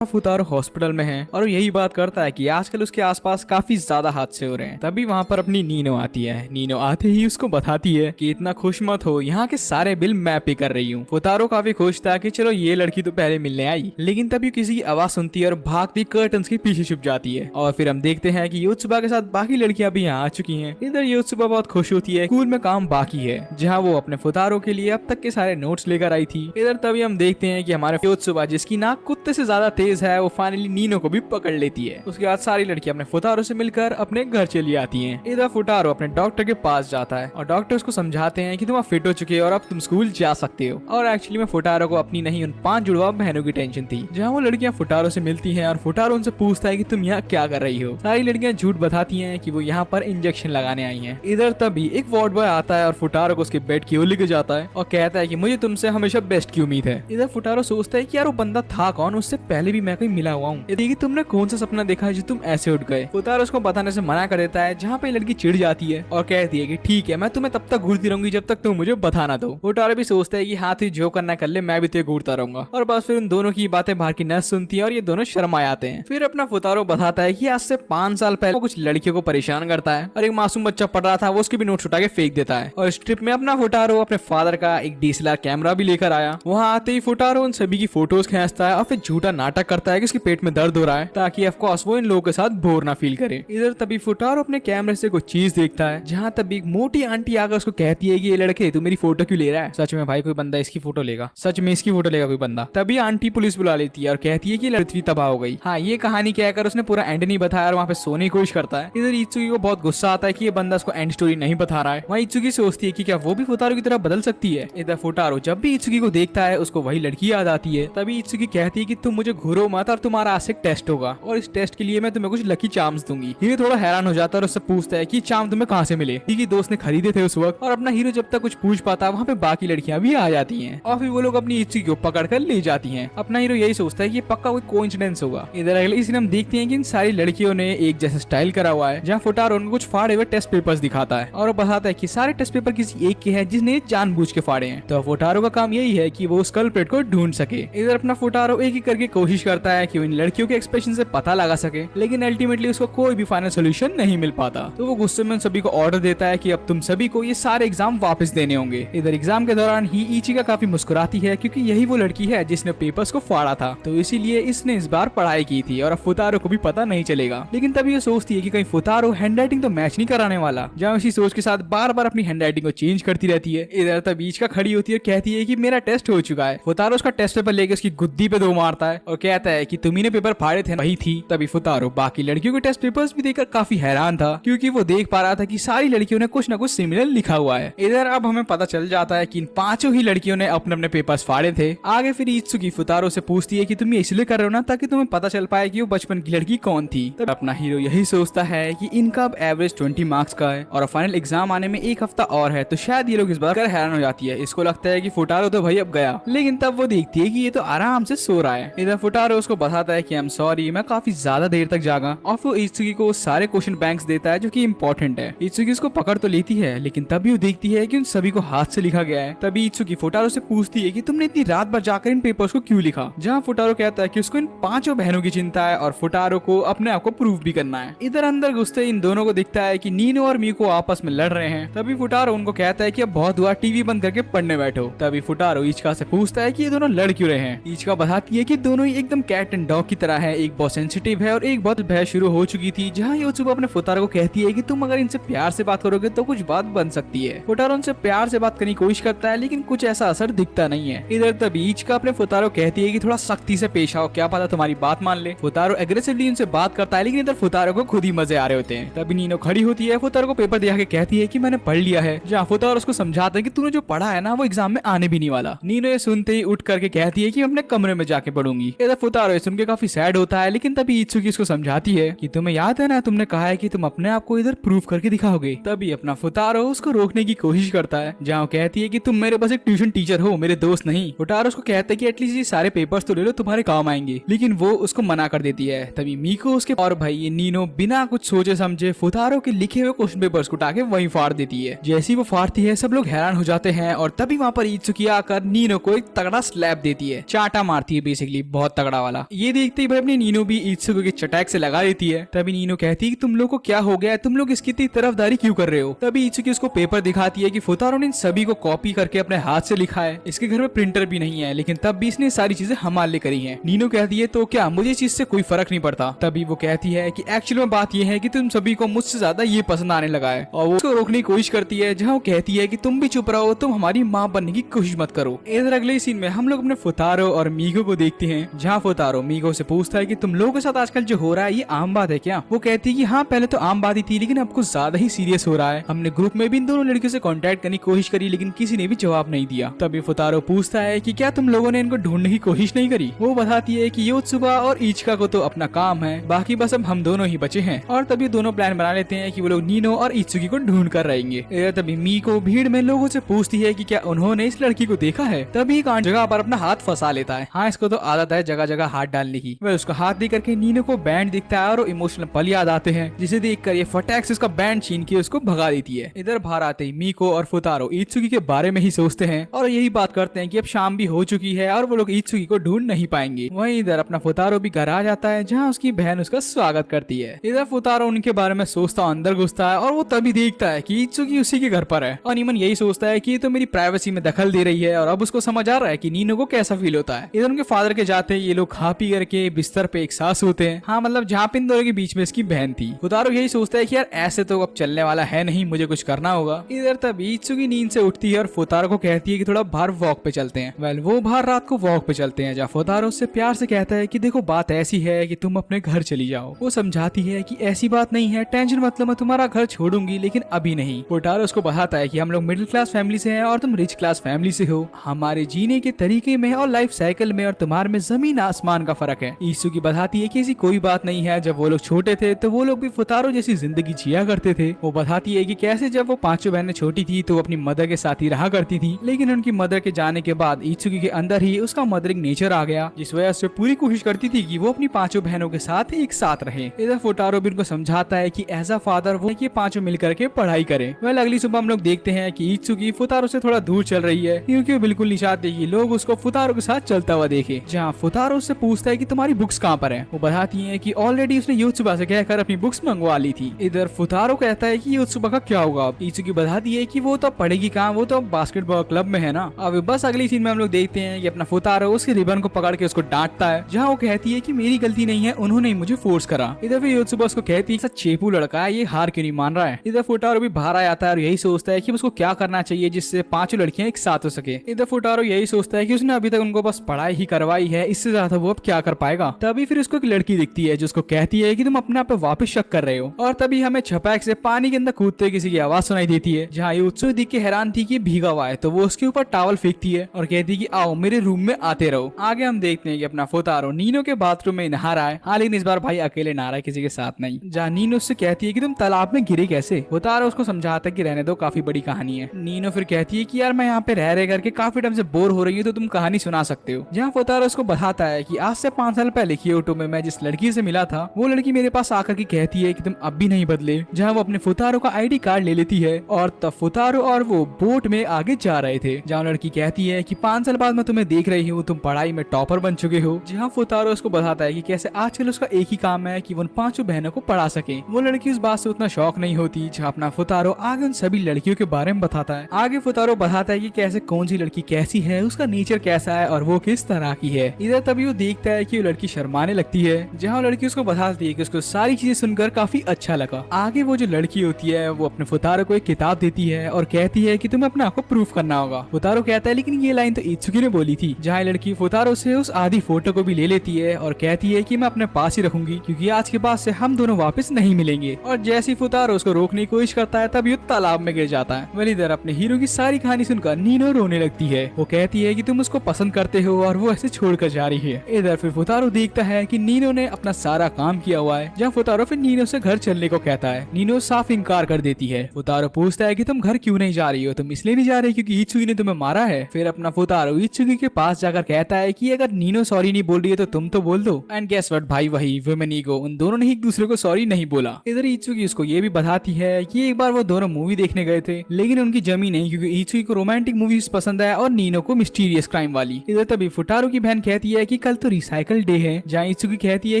फुतारो hospital में है और वो यही बात करता है कि आजकल उसके आसपास काफी ज्यादा हादसे हो रहे हैं। तभी वहाँ पर अपनी नीनो आती है। नीनो आते ही उसको बताती है कि इतना खुश मत हो, यहाँ के सारे बिल मैं पे कर रही हूँ। फुतारो काफी खुश था कि चलो ये लड़की तो पहले मिलने आई, लेकिन तभी किसी की आवाज सुनती है और भागती कर्टन्स के पीछे छुप जाती है। और फिर हम देखते हैं कि योत्सुबा के साथ बाकी लड़कियां भी यहाँ आ चुकी हैं। इधर योत्सुबा बहुत खुश होती है, स्कूल में काम बाकी है जहाँ वो अपने फुतारो के लिए अब तक के सारे नोट्स लेकर आई थी। इधर तभी हम देखते हैं कि हमारे योत्सुबा, जिसकी नाक कुत्ते से ज्यादा तेज है, वो फाइनली नीनो को भी पकड़ लेती है। उसके बाद सारी लड़कियां अपने फुतारो से मिलकर अपने घर चली आती हैं। इधर फुतारो अपने डॉक्टर के पास जाता है और डॉक्टर उसको समझाते हैं कि तुम अब फिट हो चुके हो और अब तुम स्कूल जा सकते हो। और एक्चुअली में फुतारो को अपनी नहीं, उन 5 जुड़वा बहनों की टेंशन थी। जहाँ वो लड़कियां फुतारो से मिलती हैं और फुतारो उनसे पूछता है कि तुम यहाँ क्या कर रही हो। सारी लड़कियां झूठ बताती हैं कि वो यहाँ पर इंजेक्शन लगाने आई हैं। इधर तभी एक वार्ड बॉय आता है और फुतारो को उसके बेड की ओर लेके जाता है और कहता है कि मुझे तुमसे हमेशा बेस्ट की उम्मीद है। इधर फुतारो सोचता है कि यार वो बंदा था कौन, उससे पहले भी मैं कहीं मिला हुआ हूँ। ये तुमने कौन सा सपना देखा है जो तुम ऐसे उठ गए। फुतारो उसको बताने से मना कर देता है, जहाँ पे लड़की चिढ़ जाती है और कहती है कि ठीक है, मैं तुम्हें तब तक घूरती रहूंगी जब तक तुम मुझे बता ना दो। फुतारो भी सोचता है कि हाँ तू जो करना कर ले, मैं भी तुझे घूरता रहूंगा। और बस फिर उन दोनों की बातें बाहर की नस सुनती है और ये दोनों शर्मा आते हैं। फिर अपना फुतारो बताता है कि आज से 5 साल पहले वो कुछ लड़कियों को परेशान करता है और एक मासूम बच्चा पढ़ रहा था, वो उसके भी नोट्स उठा के फेंक देता है। और इस ट्रिप में अपना फुतारो अपने फादर का एक डीएसएलआर कैमरा भी लेकर आया। वहाँ आते ही फुतारो उन सभी की फोटोज खींचता है और फिर झूठा नाटक करता है कि उसके पेट में दर्द हो रहा है, ताकि ऑफ कोर्स वो इन लोगों के साथ बोर ना फील करे। इधर तभी फुतारो अपने कैमरे से कुछ चीज देखता है, जहाँ तभी एक मोटी आंटी आकर उसको कहती है कि ये लड़के तू मेरी फोटो क्यों ले रहा है। सच में भाई कोई बंदा इसकी फोटो लेगा, सच में इसकी फोटो लेगा कोई बंदा। तभी आंटी पुलिस बुला लेती है और कहती है कि पृथ्वी तबाह हो गई। हाँ, ये कहानी कहकर उसने पूरा एंड नहीं बताया और वहाँ पे सोने की कोशिश करता है। इधर इत्सुकी को बहुत गुस्सा आता है कि ये बंदा उसको एंड स्टोरी नहीं बता रहा है। वहाँ इत्सुकी सोचती है कि क्या वो भी फुतारो की तरह बदल सकती है। इधर फुतारो जब भी इत्सुकी को देखता है उसको वही लड़की याद आती है। तभी इत्सुकी कहती है कि तुम मुझे घूरो मत और तुम्हारा आज से एक टेस्ट होगा और इस टेस्ट के लिए मैं तुम्हें कुछ लकी चार्म्स दूंगी। हीरो थोड़ा हैरान हो जाता है और उससे पूछता है कि चार्म तुम्हें कहाँ से मिले। कि दोस्त ने खरीदे थे उस वक्त। और अपना हीरो जब तक कुछ पूछ पाता है वहाँ पे बाकी लड़कियां भी आ जाती हैं और फिर वो लोग अपनी इच्छी को पकड़ कर ले जाती हैं। अपना हीरो यही सोचता है कि ये पक्का कोई कोइंसिडेंस होगा। इधर अगले सीन हम देखते हैं कि इन सारी लड़कियों ने एक जैसा स्टाइल करा हुआ है, जहाँ फुतारो उनको कुछ फाड़े हुए टेस्ट पेपर्स दिखाता है और बताता है कि सारे टेस्ट पेपर किसी एक के हैं जिसने जानबूझ के फाड़े हैं। तो फुतारो का काम यही है कि वो उस कल्प्रेट को ढूंढ सके। इधर अपना फुतारो एक एक करके कोशिश करता है कि इन लड़कियों के एक्सप्रेशन से पता लगा सके, लेकिन अल्टीमेटली उसको कोई भी फाइनल सोल्यूशन नहीं मिल पाता। तो वो गुस्से में उन सभी को ऑर्डर देता है कि अब तुम सभी को ये सारे एग्जाम वापस देने होंगे। इधर एग्जाम के दौरान ही इचिका काफी मुस्कुराती है, क्योंकि यही वो लड़की है जिसने पेपर्स को फाड़ा था, तो इसीलिए इसने इस बार पढ़ाई की थी और अब फुतारो को भी पता नहीं चलेगा। लेकिन तभी ये सोचती है कि कहीं फुतारो हैंडराइटिंग तो मैच नहीं कराने वाला, जहाँ इसी सोच के साथ बार बार अपनी हैंडराइटिंग को चेंज करती रहती है। इधर तभी इचिका खड़ी होती है और कहती है कि मेरा टेस्ट हो चुका है। फुतारो उसका टेस्ट पेपर लेके उसकी गुद्दी पे 2 मारता है और कहता है कि तुम्ही ने पेपर फाड़े थे, वही थी। तभी फुतारो बाकी लड़कियों के टेस्ट पेपर्स भी देखकर काफी हैरान था, क्योंकि वो देख पा रहा था कि सारी लड़कियों ने कुछ न कुछ सिमिलर लिखा हुआ है। इधर अब हमें पता चल जाता है कि इन 5 ही लड़कियों ने अपने अपने पेपर्स फाड़े थे। आगे फिर इत्सुकी फुतारो से पूछती है कि तुम ये इसलिए कर रहे हो ना ताकि तुम्हें पता चल पाए कि वो बचपन की लड़की कौन थी। तब अपना हीरो यही सोचता है कि इनका अब एवरेज 20 मार्क्स का है और फाइनल एग्जाम आने में 1 हफ्ता और है, तो शायद ये लोग इस बार कर हैरान हो जाती है। इसको लगता है कि फुतारो तो भाई अब गया, लेकिन तब वो देखती है कि ये तो आराम से सो रहा है। इधर फुतारो उसको बताता है कि आई एम सॉरी, मैं काफी ज्यादा देर तक जागा, और वो इत्सुकी को सारे क्वेश्चन बैंक्स देता है जो कि इम्पोर्टेंट है। इत्सुकी उसको पकड़ तो लेती है, लेकिन तभी वो देखती है कि उन सभी को हाथ से लिखा गया है। तभी इत्सुकी फुतारो से पूछती है कि तुमने इतनी रात भर जाकर इन पेपर्स को क्यों लिखा, जहाँ फुतारो कहता है कि उसको इन 5 बहनों की चिंता है और फुतारो को अपने आप को प्रूव भी करना है। इधर अंदर घुसते इन दोनों को दिखता है कि नीनो और मीको आपस में लड़ रहे हैं। तभी फुतारो उनको कहता है कि अब बहुत हुआ, टीवी बंद करके पढ़ने बैठो। तभी फुतारो इचिका से पूछता है कि ये दोनों लड़ क्यों रहे हैं। इचिका बताती है कि दोनों ही एकदम कैट एंड डॉग की तरह है, एक बहुत सेंसिटिव है और एक बहुत बहस शुरू हो चुकी थी, जहाँ योत्सुबा अपने फुतारो को कहती है कि तुम अगर इनसे प्यार से बात करोगे तो कुछ बात बन सकती है। फुतारो उनसे प्यार से बात करने की कोशिश करता है, लेकिन कुछ ऐसा असर दिखता नहीं है। इधर तभी इचिका अपने फुतारो कहती है कि थोड़ा सख्ती से पेश आओ, क्या पता तुम्हारी बात मान ले। फुतारो एग्रेसिवली उनसे बात करता है, लेकिन इधर फुतारो को खुद ही मजे आ रहे होते हैं। तभी नीनो खड़ी होती है, फुतारो को पेपर दिखा के कहती है कि मैंने पढ़ लिया है, जहाँ फुतारो उसको समझाता है कि तूने जो पढ़ा है ना वो एग्जाम में आने भी नहीं वाला। नीनो ये सुनते ही उठ करके कहती है कि मैं अपने कमरे में जाके पढ़ूंगी। इधर फुतारो ये सुन के काफी सैड होता है, लेकिन तभी इत्सुकी उसको समझाती है कि तुम्हें याद है ना, तुमने कहा है कि तुम अपने आप को इधर प्रूव करके दिखाओगे। तभी अपना फुतारो उसको रोकने की कोशिश करता है, जहाँ वो कहती है कि तुम मेरे बस एक ट्यूशन टीचर हो, मेरे दोस्त नहीं। फुतारो उसको कहता है कि एटलीस्ट ये सारे पेपर्स तो ले लो, तुम्हारे काम आएंगे, लेकिन वो उसको मना कर देती है। तभी मीको उसके और भाई ये नीनो बिना कुछ सोचे समझे फुतारो के लिखे हुए क्वेश्चन पेपर्स को उठा के वहीं फाड़ देती है। जैसी वो फाड़ती है सब लोग हैरान हो जाते हैं और तभी वहाँ पर इत्सुकी आकर नीनो को एक तगड़ा स्लैप देती है, चाटा मारती है बेसिकली बहुत तगड़ा। तगड़ा वाला। ये देखते ही भाई अपनी नीनो भी इत्सुकी के चटैक से लगा देती है। तभी नीनो कहती है कि तुम लोग को क्या हो गया है, तुम लोग इसकी इतनी तरफदारी क्यों कर रहे हो। तभी इत्सुकी उसको पेपर दिखाती है कि फुतारो ने इन सभी को कॉपी करके अपने हाथ से लिखा है, इसके घर में प्रिंटर भी नहीं है, लेकिन तब भी इसने सारी चीजें हमारे लिए करी है। नीनो कहती है तो क्या मुझे इस चीज से कोई फर्क नहीं पड़ता। तभी वो कहती है कि एक्चुअली में बात यह है कि तुम सभी को मुझसे ज्यादा ये पसंद आने लगा है, और वो उसको रोकने की कोशिश करती है, जहाँ वो कहती है कि तुम भी चुप रहो, तुम हमारी माँ बनने की कोशिश मत करो। इधर अगले सीन में हम लोग अपने फुतारो और मीगो को देखते हैं, जहाँ फुतारो मीगो से पूछता है कि तुम लोगों के साथ आजकल जो हो रहा है ये आम बात है क्या। वो कहती है कि हाँ पहले तो आम बात ही थी, लेकिन अब कुछ ज्यादा ही सीरियस हो रहा है। हमने ग्रुप में भी इन दोनों लड़कियों से कांटेक्ट करने की कोशिश करी, लेकिन किसी ने भी जवाब नहीं दिया। तभी फुतारो पूछता है कि क्या तुम लोगों ने इनको ढूंढने की कोशिश नहीं करी। वो बताती है कि योत्सुबा और इचिका को तो अपना काम है, बाकी बस अब हम दोनों ही बचे हैं। और तभी दोनों प्लान बना लेते हैं कि वो लोग नीनो और इत्सुकी को ढूंढ कर रहेंगे। तभी मीको भीड़ में लोगों से पूछती है कि क्या उन्होंने इस लड़की को देखा है। तभी एक जगह पर अपना हाथ फंसा लेता है। हाँ इसको तो आदत है जगह जगह हाथ डालने की। वह उसका हाथ दे करके नीनो को बैंड दिखता है और वो इमोशनल पल याद आते हैं, जिसे देखकर ये फटाक से उसका बैंड छीन के उसको भगा देती है। इधर बाहर आते ही मीको और फुतारो इत्सुकी के बारे में ही सोचते हैं और यही बात करते हैं कि अब शाम भी हो चुकी है और वो लोग इत्सुकी को ढूंढ नहीं पाएंगे। वहीं इधर अपना फुतारो भी घर आ जाता है, जहाँ उसकी बहन उसका स्वागत करती है। इधर फुतारो उनके बारे में सोचता अंदर घुसता है और वो तभी देखता है कि इत्सुकी उसी के घर पर है, और नीमन यही सोचता है कि ये तो मेरी प्राइवेसी में दखल दे रही है, और अब उसको समझ आ रहा है कि नीनो को कैसा फील होता है। इधर उनके फादर के जाते ही ये लोग खा पी करके बिस्तर पे एक साथ सोते हैं। हाँ मतलब जहाँ पे इन दोनों के बीच में इसकी बहन थी। फुतारो यही सोचता है कि यार ऐसे तो अब चलने वाला है नहीं, मुझे कुछ करना होगा। इधर तभी इत्सुकी नींद से उठती है और फुतारो को कहती है कि थोड़ा बाहर वॉक पे चलते हैं। वेल वो बाहर रात को वॉक पे चलते हैं, जहाँ फुतारो उससे प्यार से कहता है कि देखो बात ऐसी है कि तुम अपने घर चली जाओ। वो समझाती है कि ऐसी बात नहीं है, टेंशन मतलब मैं तुम्हारा घर छोड़ूंगी, लेकिन अभी नहीं। फुतारो उसको बताता है कि हम लोग मिडिल क्लास फैमिली से हैं और तुम रिच क्लास फैमिली से हो। हमारे जीने के तरीके में और लाइफ साइकिल में और तुम्हारे में जमीन आसमान का फर्क है। इत्सुकी बताती है कि ऐसी कोई बात नहीं है, जब वो लोग छोटे थे तो वो लोग भी फुतारो जैसी जिंदगी जिया करते थे। वो बताती है कि कैसे जब वो पांचों बहनें छोटी थी तो अपनी मदर के साथ ही रहा करती थी, लेकिन उनकी मदर के जाने के बाद इत्सुकी के अंदर ही उसका मदरिंग नेचर आ गया, जिस वजह से पूरी कोशिश करती थी कि वो अपनी पांचों बहनों के साथ एक साथ रहे। इधर फुतारो भी उनको समझाता है कि एज अ फादर वो ये पांचों मिलकर के पढ़ाई करें। वेल अगली सुबह हम लोग देखते हैं कि इत्सुकी फुतारो से थोड़ा दूर चल रही है, क्योंकि वो बिल्कुल नहीं चाहती कि लोग उसको फुतारो के साथ चलता हुआ देखे। जहाँ फुतारो उससे पूछता है कि तुम्हारी बुक्स कहाँ पर है। वो बताती है कि ऑलरेडी उसने योत्सुबा से कहकर अपनी बुक्स मंगवा ली थी। इधर फुतारो कहता है कि योत्सुबा का क्या होगा। इत्सुकी बताती है कि वो तो पढ़ेगी कहाँ, वो तो बास्केटबॉल क्लब में है ना। अब बस अगली सीन में हम लोग देखते हैं कि अपना फुतारो उसके रिबन को पकड़ के उसको डांटता है, जहाँ वो कहती है कि मेरी गलती नहीं है, उन्होंने मुझे फोर्स करा। इधर फिर योत्सुबा उसको कहती है चेपू लड़का है, ये हार क्यों नहीं मान रहा है। इधर फुतारो भी बाहर आ जाता है और यही सोचता है कि उसको क्या करना चाहिए जिससे पांचों लड़कियां एक साथ हो सके। इधर फुतारो यही सोचता है कि उसने अभी तक उनको बस पढ़ाई ही करवाई है, इससे ज्यादा वो अब क्या कर पाएगा। तभी फिर उसको एक लड़की दिखती है जिसको कहती है कि तुम अपने आप पे वापस शक कर रहे हो, और तभी हमें छपैक से पानी के अंदर कूदते किसी की आवाज सुनाई देती है, जहाँ योत्सुकी देख के हैरान थी कि भीगा हुआ है, तो वो उसके ऊपर टॉवल फेंकती है और कहती है कि आओ मेरे रूम में आते रहो। आगे हम देखते हैं कि अपना फुतारो नीनो के बाथरूम में नहा रहा है, हाँ लेकिन इस बार भाई अकेले नहा रहा है, किसी के साथ नहीं। जहाँ नीनो उससे कहती है कि तुम तालाब में गिरे कैसे। फुतारो उसको समझाता है कि रहने दो, काफी बड़ी कहानी है। नीनो फिर कहती है कि यार मैं यहाँ पे रह करके काफी टाइम से बोर हो रही हूँ, तो तुम कहानी सुना सकते हो। जहाँ फुतारो उसको बताता है कि आज से 5 साल पहले क्योटो में मैं जिस लड़की से मिला था, वो लड़की मेरे पास आकर के कहती है कि तुम अब भी नहीं बदले। जहाँ वो अपने फुतारो का आईडी कार्ड ले लेती है और तब फुतारो और वो बोट में आगे जा रहे थे। जहाँ लड़की कहती है कि 5 साल बाद मैं तुम्हें देख रही हूँ, तुम पढ़ाई में टॉपर बन चुके हो। जहाँ फुतारो उसको बताता है कि कैसे आजकल उसका एक ही काम है कि वो उन 5 बहनों को पढ़ा सके। वो लड़की उस बात से उतना शौक नहीं होती। जहाँ अपना फुतारो आगे उन सभी लड़कियों के बारे में बताता है। आगे फुतारो बताता है कि कैसे कौन सी लड़की कैसी है, उसका नेचर कैसा है और वो किस तरह की है। इधर तभी वो देखता है कि वो लड़की शर्माने लगती है, जहाँ लड़की उसको बताती है कि उसको सारी चीजें सुनकर काफी अच्छा लगा। आगे वो जो लड़की होती है वो अपने फुतारो को एक किताब देती है और कहती है कि तुम्हें अपने आप को प्रूफ करना होगा। फुतारो कहता है लेकिन ये लाइन तो इत्सुकी ने बोली थी। जहाँ लड़की फुतारो से उस आधी फोटो को भी ले लेती है और कहती है कि मैं अपने पास ही रखूंगी, क्योंकि आज के बाद से हम दोनों वापस नहीं मिलेंगे। और जैसे फुतारो उसको रोकने की कोशिश करता है तभी वो तालाब में गिर जाता है। वही इधर अपने हीरो की सारी कहानी सुनकर नीनो रोने लगती है। वो कहती है कि तुम उसको पसंद करते हो और वो ऐसे छोड़कर जा रही है। इधर फिर फुतारो देखता है कि नीनो ने अपना सारा काम किया हुआ है। जहाँ फुतारो फिर नीनो से घर चलने को कहता है, नीनो साफ इनकार कर देती है। फुतारो पूछता है कि तुम घर क्यों नहीं जा रही हो, तुम इसलिए नहीं जा रही क्योंकि इत्सुकी ने तुम्हें मारा है। फिर अपना फुतारो इत्सुकी के पास जाकर कहता है कि अगर नीनो सॉरी नहीं बोल रही है तो तुम तो बोल दो। एंड गेस व्हाट भाई, वही वुमेन ईगो, उन दोनों ने एक दूसरे को सॉरी नहीं बोला। इधर इत्सुकी उसको ये भी बताती है कि एक बार वो दोनों मूवी देखने गए थे, लेकिन उनकी जमी नहीं, क्योंकि इत्सुकी को रोमांटिक मूवीज पसंद है और नीनो को मिस्टीरियस क्राइम वाली। इधर तभी फुतारो की बहन कहती है कि कि कल तो रिसाइकल डे है, जहाँ इत्सुकी कहती है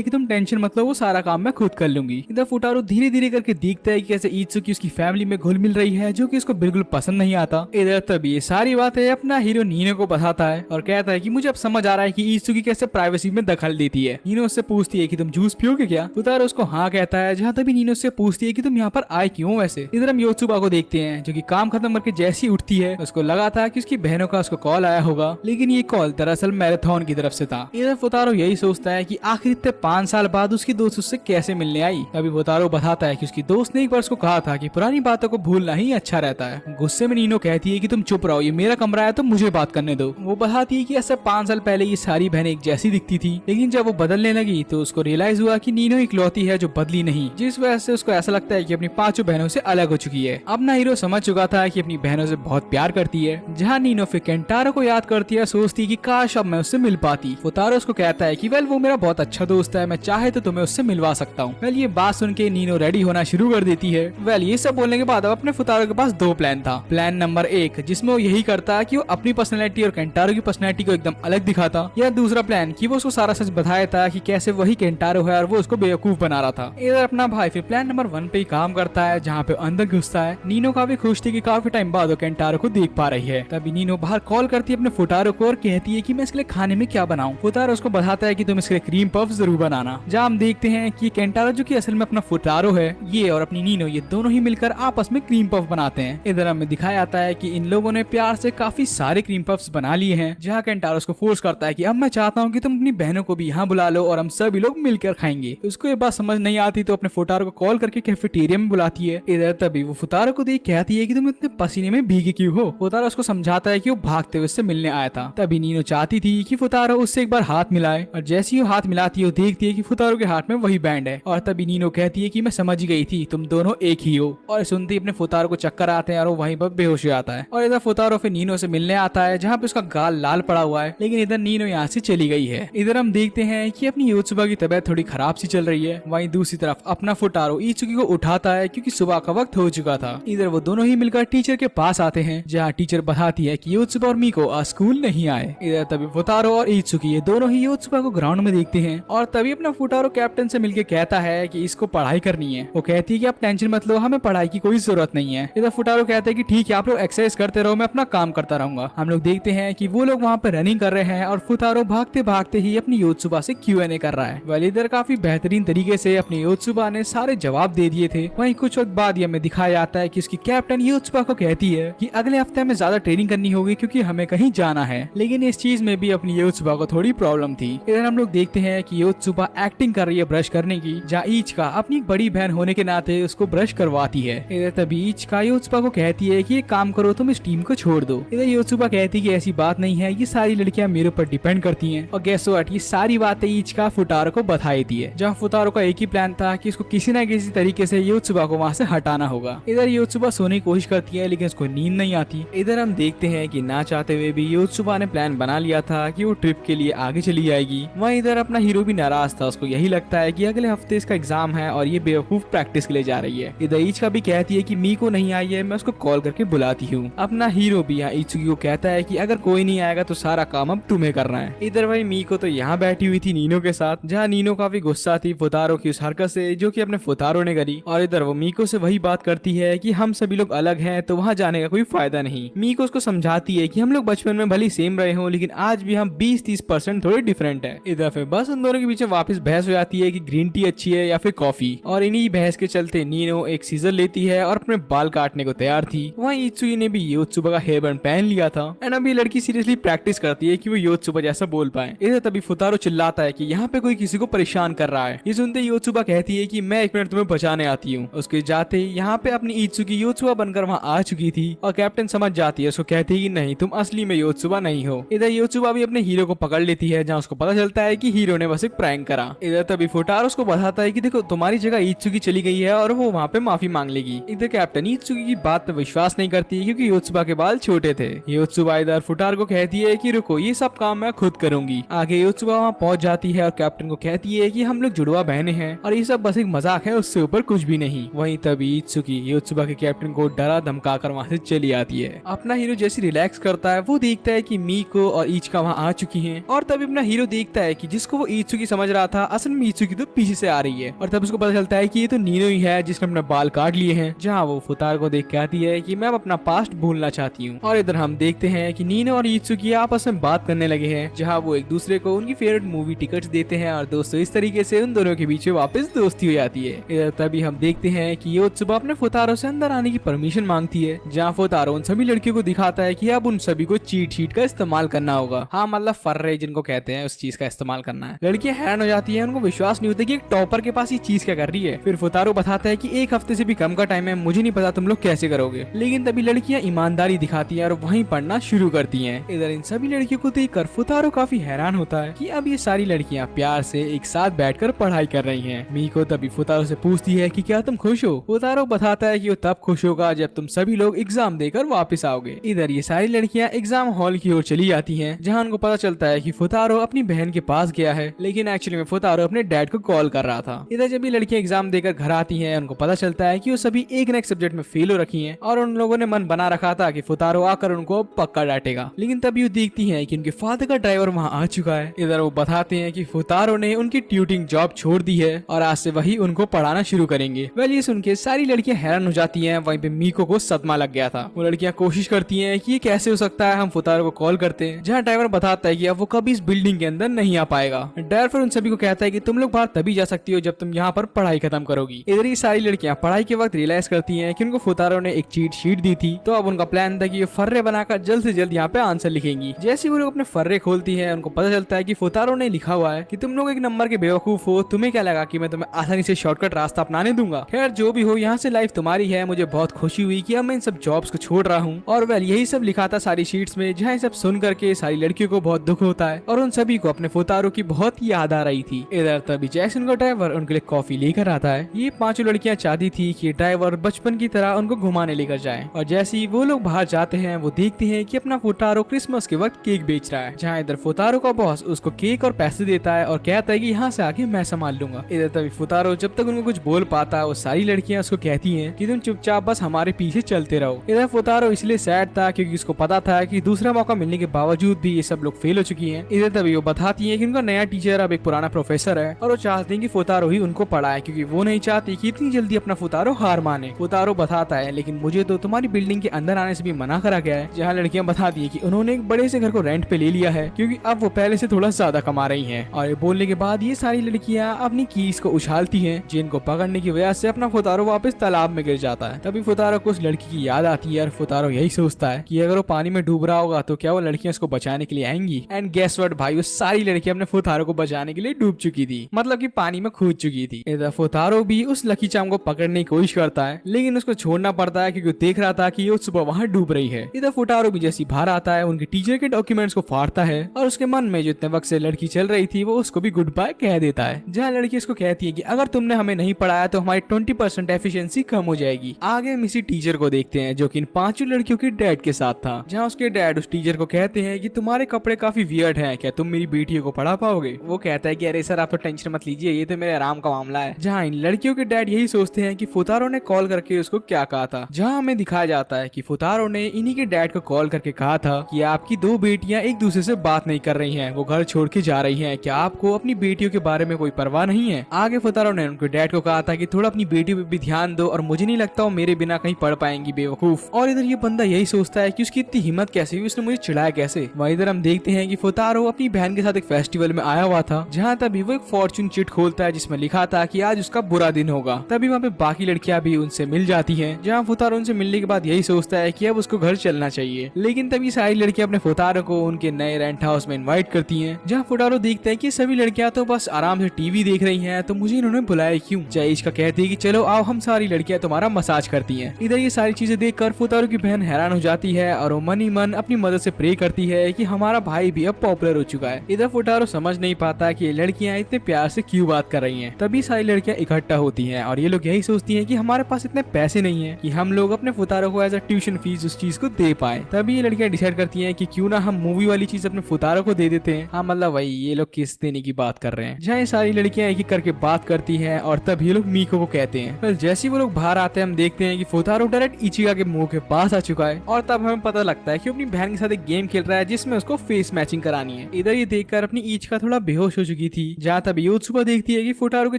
कि तुम टेंशन मत लो, वो सारा काम मैं खुद कर लूंगी। इधर फुटारो धीरे धीरे करके देखता है कि कैसे इत्सुकी उसकी फैमिली में घुल मिल रही है, जो कि उसको बिल्कुल पसंद नहीं आता। इधर तभी ये सारी बातें अपना हीरो नीनो को बताता है और कहता है कि मुझे अब समझ आ रहा है कि इत्सुकी कैसे प्राइवेसी में दखल देती है। नीनो उससे पूछती है कि तुम जूस पियोगे क्या? फुटारो उसको हाँ कहता है, जहाँ तभी नीनो उससे पूछती है कि तुम यहाँ पर आए क्यों वैसे। इधर हम योत्सुबा को देखते हैं, जो कि काम खत्म करके जैसी उठती है, उसको लगा था कि उसकी बहनों का उसको कॉल आया होगा, लेकिन ये कॉल दरअसल मैराथन की तरफ से था। इधर फुटारो यही सोचता है कि आखिर इतने 5 साल बाद उसकी दोस्त उससे कैसे मिलने आई। तभी फुटारो बताता है कि उसकी दोस्त ने एक बार उसको कहा था कि पुरानी बातों को भूलना ही अच्छा रहता है। गुस्से में नीनो कहती है कि तुम चुप रहो, ये मेरा कमरा है तो मुझे बात करने दो। वो बताती है कि ऐसे 5 साल पहले ये सारी बहनें एक जैसी दिखती थी, लेकिन जब वो बदलने लगी तो उसको रियलाइज हुआ कि नीनो इकलौती है जो बदली नहीं, जिस वजह से उसको ऐसा लगता है कि अपनी 5 बहनों से अलग हो चुकी है। अपना हीरो समझ चुका था कि अपनी बहनों से बहुत प्यार करती है। जहाँ नीनो फिर केंटारो को याद करती है, सोचती है कि काश अब मैं उससे मिल पाती। फुटारो उसको कहता है कि वेल वो मेरा बहुत अच्छा दोस्त है, मैं चाहे तो तुम्हें उससे मिलवा सकता हूँ। वेल ये बात सुन के नीनो रेडी होना शुरू कर देती है। वेल ये सब बोलने के बाद अब अपने फुटारो के पास 2 प्लान था। प्लान नंबर 1 जिसमें वो यही करता कि वो अपनी पर्सनैलिटी और केंटारो की पर्सनैलिटी को एकदम अलग दिखाता, या दूसरा प्लान कि वो उसको सारा सच बताया था कि कैसे वही केंटारो है और वो उसको बेवकूफ बना रहा था। इधर अपना भाई फिर प्लान नंबर 1 पे ही काम करता है, जहाँ पे अंदर घुसता है। नीनो काफी खुश थी कि काफी टाइम बाद वो केंटारो को देख पा रही है। तभी नीनो बाहर कॉल करती है अपने फुटारो को और कहती है कि मैं इसके लिए खाने में क्या बनाऊं। फुटारो उसको बताता है कि तुम इसके लिए क्रीम पफ जरूर बनाना। जहाँ हम देखते हैं कि केंटारो जो कि असल में अपना फुटारो है, ये और अपनी नीनो ये दोनों ही मिलकर आपस में क्रीम पफ बनाते हैं। इधर हमें दिखाया जाता है कि इन लोगों ने प्यार से काफी सारे क्रीम पफ्स बना लिए हैं। जहाँ केंटारो उसको फोर्स करता है कि अब मैं चाहता हूँ कि तुम अपनी बहनों को भी यहाँ बुला लो और हम सभी लोग मिलकर खाएंगे। उसको ये बात समझ नहीं आती तो अपने फुटारो को कॉल करके कैफेटेरिया में बुलाती है। इधर तभी वो फुटारो को देख कहती है कि तुम इतने पसीने में भीगे क्यों हो। फुटारो उसको समझाता है कि वो भागते हुए उससे मिलने आया था। तभी नीनो चाहती थी कि फुटारो उससे एक बार हाथ मिलाए, और जैसे ही वो हाथ मिलाती है देखती है कि फुटारो के हाथ में वही बैंड है। और तभी नीनो कहती है कि मैं समझ गई थी, तुम दोनों एक ही हो। और सुनते ही अपने फुटारो को चक्कर आते हैं और वो वहीं पर बेहोश हो जाता है। और इधर फुटारो फिर नीनो से मिलने आता है, जहाँ पे उसका गाल लाल पड़ा हुआ है, लेकिन इधर नीनो यहाँ से चली गई है। इधर हम देखते हैं कि अपनी योत्सुबा की तबीयत थोड़ी खराब सी चल रही है। वहीं दूसरी तरफ अपना फुटारो इत्सुकी को उठाता है क्योंकि सुबह का वक्त हो चुका था। इधर वो दोनों ही मिलकर टीचर के पास आते हैं, जहाँ टीचर बताती है कि योत्सुबा और मीको आज स्कूल नहीं आए। इधर तभी फुटारो और इत्सुकी ये दोनों ही योत्सुबा को ग्राउंड में देखते हैं, और तभी अपना फुटारो कैप्टन से मिलकर कहता है कि इसको पढ़ाई करनी है। वो कहती है कि आप टेंशन मत लो, हमें पढ़ाई की कोई जरूरत नहीं है। इधर फुटारो कहता है कि ठीक है, आप लोग एक्सरसाइज करते रहो, मैं अपना काम करता रहूंगा। हम लोग देखते हैं कि वो लोग वहाँ पे रनिंग कर रहे हैं और फुटारो भागते भागते ही अपनी योत्सुबा से Q&A कर रहा है। वेल इधर काफी बेहतरीन तरीके से अपनी योत्सुबा ने सारे जवाब दे दिए थे। वहीं कुछ वक्त बाद ये हमें दिखाया जाता है कि उसकी कैप्टन योत्सुबा को कहती है कि अगले हफ्ते हमें ज्यादा ट्रेनिंग करनी होगी क्योंकि हमें कहीं जाना है। लेकिन इस चीज में भी अपनी योत्सुबा को थोड़ी प्रॉब्लम थी। इधर हम लोग देखते हैं कि योत्सुबा एक्टिंग कर रही है ब्रश करने की, जहाँ इचिका अपनी बड़ी बहन होने के नाते उसको ब्रश करवाती है। इधर तभी इचिका योत्सुबा को कहती है कि एक काम करो, तुम इस टीम को छोड़ दो। इधर योत्सुबा कहती है कि ऐसी बात नहीं है, ये सारी लड़कियां मेरे ऊपर डिपेंड करती हैं। और गेस व्हाट, ये सारी बातें इचिका फुटारो को बताई थी है, जहाँ फुटारो का एक ही प्लान था कि उसको किसी न किसी तरीके से योत्सुबा को वहाँ से हटाना होगा। इधर योत्सुबा सोने की कोशिश करती है, लेकिन उसको नींद नहीं आती। इधर हम देखते हैं कि ना चाहते हुए भी योत्सुबा ने प्लान बना लिया था कि वो ट्रिप के लिए आगे चली जाएगी। वहीं इधर अपना हीरो भी नाराज था, उसको यही लगता है कि अगले हफ्ते इसका एग्जाम है और ये बेवकूफ प्रैक्टिस के लिए जा रही है। इधर इचिका भी कहती है कि मीको नहीं आई है, मैं उसको कॉल करके बुलाती हूँ। अपना हीरो भी यहाँ इत्सुकी को कहता है कि अगर कोई नहीं आएगा तो सारा काम अब तुम्हें करना है। इधर भाई मीको तो यहाँ बैठी हुई थी नीनो के साथ, जहाँ नीनो काफी गुस्सा थी फुटारो की उस हरकत से जो कि अपने फुटारो ने करी। और इधर वो मीको से वही बात करती है कि हम सभी लोग अलग हैं तो वहाँ जाने का कोई फायदा नहीं। मीको उसको समझाती है कि हम लोग बचपन में भले सेम रहे हो, लेकिन आज भी हम 20-30% थोड़े डिफरेंट है। इधर फिर बस उन दोनों के बीच वापस बहस हो जाती है कि ग्रीन टी अच्छी है या फिर कॉफी। और इन्हीं बहस के चलते नीनो एक सीजर लेती है और अपने बाल काटने को तैयार थी। वहीं इत्सुकी ने भी योत्सुबा का हेयर बैंड पहन लिया था। एंड अभी लड़की सीरियसली प्रैक्टिस करती है कि वो योत्सुबा जैसा बोल पाए। इधर तभी फुटारो चिल्लाता है कि यहाँ पे कोई किसी को परेशान कर रहा है। ये सुनते योत्सुबा कहती है कि मैं 1 मिनट तुम्हें बचाने आती हूँ। उसके जाते यहाँ पे अपनी इत्सुकी योत्सुबा बनकर वहाँ आ चुकी थी और कैप्टन समझ जाती है, उसको कहती है कि नहीं, तुम असली में योत्सुबा नहीं हो। इधर योत्सुबा भी अपने हीरो को पकड़ लेती है, जहाँ उसको पता चलता है कि हीरो ने बस एक प्रैंक करा। इधर तभी फुटारो उसको बताता है कि देखो तुम्हारी जगह इत्सुकी चली गई है और वो वहाँ पे माफी मांग लेगी। इधर कैप्टन इत्सुकी की बात पे विश्वास नहीं करती क्योंकि योत्सुबा के बाल छोटे थे। योत्सुबा इधर फुटारो को कहती है कि रुको, ये सब काम मैं खुद करूंगी। आगे योत्सुबा वहाँ पहुंच जाती है और कैप्टन को कहती है कि हम लोग जुड़वा बहने हैं और ये सब बस एक मजाक है, उससे ऊपर कुछ भी नहीं। वहीं तभी इत्सुकी योत्सुबा के कैप्टन को डरा धमका कर वहाँ से चली आती है। अपना हीरो जैसे रिलैक्स करता है वो देखता है कि मीको और इचिका वहाँ आ चुकी हैं और तभी अपना हीरो देखता है कि जिसको वो इत्सुकी समझ रहा था असल में इत्सुकी तो पीछे से आ रही है। और तब उसको पता चलता है कि ये तो नीनो ही है जिसने अपने बाल काट लिए हैं। जहाँ वो फुतारो को देख कहती है कि मैं अब अपना पास्ट भूलना चाहती हूँ। और इधर हम देखते हैं कि नीनो और इत्सुकी आपस में बात करने लगे हैं, जहाँ वो एक दूसरे को उनकी फेवरेट मूवी टिकट्स देते हैं। और दोस्तों इस तरीके से उन दोनों के बीच में वापस दोस्ती हो जाती है। इधर तभी हम देखते हैं कि योत्सुबा अपने फुतारो से अंदर आने की परमिशन मांगती है, जहाँ फुतारो उन सभी लड़कियों को दिखाता है कि अब उन सभी को चीट शीट का इस्तेमाल करना होगा। हाँ मतलब फर्रे जिनको कहते हैं उस चीज का इस्तेमाल करना है। लड़कियां हैरान हो जाती है, उनको विश्वास नहीं होता कि एक टॉपर के पास ये चीज क्या कर रही है। फिर फुतारो बताता है कि एक हफ्ते से भी कम का टाइम है, मुझे नहीं पता तुम लोग कैसे करोगे। लेकिन तभी लड़कियां ईमानदारी दिखाती हैं और वहीं पढ़ना शुरू करती हैं। इधर इन सभी लड़कियों को देखकर फुतारो काफी हैरान होता है कि अब ये सारी लड़कियां प्यार से एक साथ बैठकर पढ़ाई कर रही हैं। मीको तभी फुतारो से पूछती है कि क्या तुम खुश हो। फुतारो बताता है कि वो तब खुश होगा जब तुम सभी लोग एग्जाम देकर वापस आओगे। इधर ये सारी लड़कियां एग्जाम हॉल की ओर चली जाती हैं, जहां उनको पता चलता है कि फुतारो अपनी बहन के पास गया है, लेकिन एक्चुअली में फुतारो अपने डैड को कॉल कर रहा था। इधर जब ये लड़कियां एग्जाम देकर घर आती हैं, उनको पता चलता है कि वो सभी एक न एक सब्जेक्ट में फेल हो रखी हैं और उन लोगों ने मन बना रखा था कि फुतारो आकर उनको पक्का डांटेगा। लेकिन तभी वो देखती हैं कि उनके फादर का ड्राइवर वहां आ चुका है। इधर वो बताते हैं कि फुतारो ने उनकी ट्यूटिंग जॉब छोड़ दी है और आज से वही उनको पढ़ाना शुरू करेंगे। वेल ये सुन के सारी लड़कियां हैरान हो जाती हैं। वहीं पे मीको को सदमा लग गया था। वो लड़कियां कोशिश करती हैं कि ये कैसे हो सकता है, हम फुतारो को कॉल करते हैं। जहाँ ड्राइवर बताता है कि अब वो कभी इस बिल्डिंग के अंदर नहीं आ पाएगा। ड्राइवर फिर उन सभी को कहता है कि तुम लोग बाहर तभी जा सकती हो जब तुम यहाँ पर पढ़ाई खत्म करोगी। इधर ये सारी लड़कियां पढ़ाई के वक्त रियलाइज करती हैं कि उनको फुतारो ने एक चीट शीट दी थी, तो अब उनका प्लान था कि ये फर्रे बनाकर जल्द से जल्द यहाँ पे आंसर लिखेंगी। जैसे वो लोग अपने फर्रे खोलती है, उनको पता चलता है कि फुतारो ने लिखा हुआ है कि तुम लोग एक नंबर के बेवकूफ हो, तुम्हें क्या लगा कि मैं तुम्हें आसानी से शॉर्टकट रास्ता अपनाने दूंगा। खैर जो भी हो, यहाँ से लाइफ तुम्हारी है। मुझे बहुत खुशी हुई कि अब मैं इन सब जॉब्स को छोड़ रहा हूँ। और वेल यही सब लिखा था सारी शीट्स में, जहाँ सब सुन करके सारी लड़कियों को बहुत दुख होता है और उन सभी को अपने फुतारो की बहुत याद आ रही थी। इधर तभी जैक्सन का ड्राइवर उनके लिए कॉफी लेकर आता है। ये पांचों लड़कियां चाहती थी कि ड्राइवर बचपन की तरह उनको घुमाने लेकर जाए। और जैसे ही वो लोग बाहर जाते हैं, वो देखते हैं कि अपना फुतारो क्रिसमस के वक्त केक बेच रहा है। जहाँ इधर फुतारो का बॉस उसको केक और पैसे देता है और कहता है कि यहाँ से आके मैं संभाल लूंगा। इधर तभी फुतारो जब तक उनको कुछ बोल पाता है, वो सारी लड़कियां उसको कहती हैं कि तुम चुपचाप बस हमारे पीछे चलते रहो। इधर फुतारो इसलिए सैड था क्योंकि उसको पता था कि दूसरा मौका मिलने के बावजूद भी ये सब लोग फेल हो चुकी हैं। इधर तभी वो बताती है कि उनका नया टीचर अब एक पुराना प्रोफेसर है और वो चाहते हैं कि फुतारो ही उनको पढ़ाए, क्योंकि वो नहीं चाहती कि इतनी जल्दी अपना फुतारो हार माने। फुतारो बताता है लेकिन मुझे तो तुम्हारी बिल्डिंग के अंदर आने से भी मना करा गया है। जहाँ लड़कियां बताती है कि उन्होंने एक बड़े से घर को रेंट पे ले लिया है क्योंकि अब वो पहले से थोड़ा ज्यादा कमा रही हैं। और ये बोलने के बाद ये सारी लड़कियां अपनी कीज को उछालती हैं, जिनको पकड़ने की वजह से अपना फुतारो वापस तालाब में गिर जाता है। तभी फुतारो को उस लड़की की याद आती है और फुतारो यही सोचता है कि अगर वो पानी में डूब रहा होगा तो क्या वो लड़कियां उसको बचाने के लिए आएंगी। एंड गेस व्हाट भाई, वो सारी लड़कियां अपने फुतारो को बचाने के लिए डूब चुकी थी, मतलब कि पानी में कूद चुकी थी। इधर फुतारो भी उस लकी चाम को पकड़ने की कोशिश करता है, लेकिन उसको छोड़ना पड़ता है क्योंकि देख रहा था कि वो सुबह वहाँ डूब रही है। इधर फुतारो भी जैसी बाहर आता है, उनके टीचर के डॉक्यूमेंट्स को फाड़ता है और उसके मन में जो इतने वक्त से लड़की चल रही थी वो उसको भी गुड बाय कह देता है। जहाँ लड़की उसको कहती है कि अगर तुमने हमें नहीं पढ़ाया तो हमारी 20% एफिशिएंसी कम हो जाएगी। आगे हम इसी टीचर को देखते हैं जो कि इन पांचों लड़कियों के डैड के साथ था। जहाँ उसके डैड उस टीचर को कहते हैं कि तुम्हारे कपड़े काफी वियर्ड हैं, क्या तुम मेरी बेटी को पढ़ा पाओगे। वो कहता है कि अरे सर आप तो टेंशन मत लीजिए, ये तो मेरे आराम का मामला है। जहाँ इन लड़कियों के डैड यही सोचते हैं कि फुतारो ने कॉल करके उसको क्या कहा था। जहाँ हमें दिखाया जाता है कि फुतारो ने इन्हीं के डैड को कॉल करके कहा था कि आपकी दो बेटियां एक दूसरे से बात नहीं कर रही हैं, वो घर छोड़ के जा रही हैं, क्या आपको अपनी बेटियों के बारे में कोई परवाह नहीं है। आगे फुतारो ने उनके डैड को कहा था कि थोड़ा अपनी बेटियों पे भी ध्यान दो और मुझे नहीं लगता वो मेरे बिना कहीं पढ़ पाएंगी, बेवकूफ। और इधर ये बंदा यही सोचता है कि उसकी इतनी हिम्मत कैसे हुई, उसने मुझे चिढ़ाया कैसे। वहीं इधर हम देखते हैं कि फुतारो अपनी बहन के साथ एक फेस्टिवल में आया हुआ था, जहाँ तभी वो एक फॉर्चून चिट खोलता है जिसमें लिखा था कि आज उसका बुरा दिन होगा। तभी वहाँ पे बाकी लड़कियां भी उनसे मिल जाती हैं, जहाँ फुतारो उनसे मिलने के बाद यही सोचता है कि अब उसको घर चलना चाहिए। लेकिन तभी सारी लड़कियां अपने फुतारो को उनके नए रेंट हाउस में इनवाइट करती हैं, जहाँ फुतारो देखते हैं कि सभी लड़कियां तो बस आराम से टीवी देख रही हैं, तो मुझे इन्होंने बुलाया क्यों। जयेश का कहती है कि चलो आओ हम सारी लड़कियां तुम्हारा मसाज करती हैं। इधर ये सारी चीजें देखकर फुतारो की बहन हैरान हो जाती है और वो मन ही मन अपनी मदद से प्रे करती है कि हमारा भाई भी अब पॉपुलर हो चुका है। इधर फुतारो समझ नहीं पाता कि ये लड़कियां इतने प्यार से क्यों बात कर रही हैं। तभी सारी लड़कियां इकट्ठा होती हैं और ये लोग यही सोचती हैं कि हमारे पास इतने पैसे नहीं है कि हम लोग अपने फुतारो को एज अ ट्यूशन फीस उस चीज को दे पाए। तभी ये लड़कियां डिसाइड करती हैं कि क्यों ना हम मूवी वाली चीज अपने फुतारो को दे देते हैं। हाँ मतलब वही ये लोग किस देने की बात कर रहे हैं। जहाँ ये सारी लड़कियां एक एक करके बात करती हैं और तब ये लोग मीको को कहते हैं। फिर जैसे वो लोग बाहर आते हैं हम देखते हैं कि फुतारो डायरेक्ट इचिका के मुंह के पास आ चुका है और तब हमें पता लगता है कि अपनी बहन के साथ एक गेम खेल रहा है जिसमें उसको फेस मैचिंग करानी है। इधर ये देखकर अपनी इचिका थोड़ा बेहोश हो चुकी थी। जहाँ तब योत्सुबा देखती है कि फुटारो के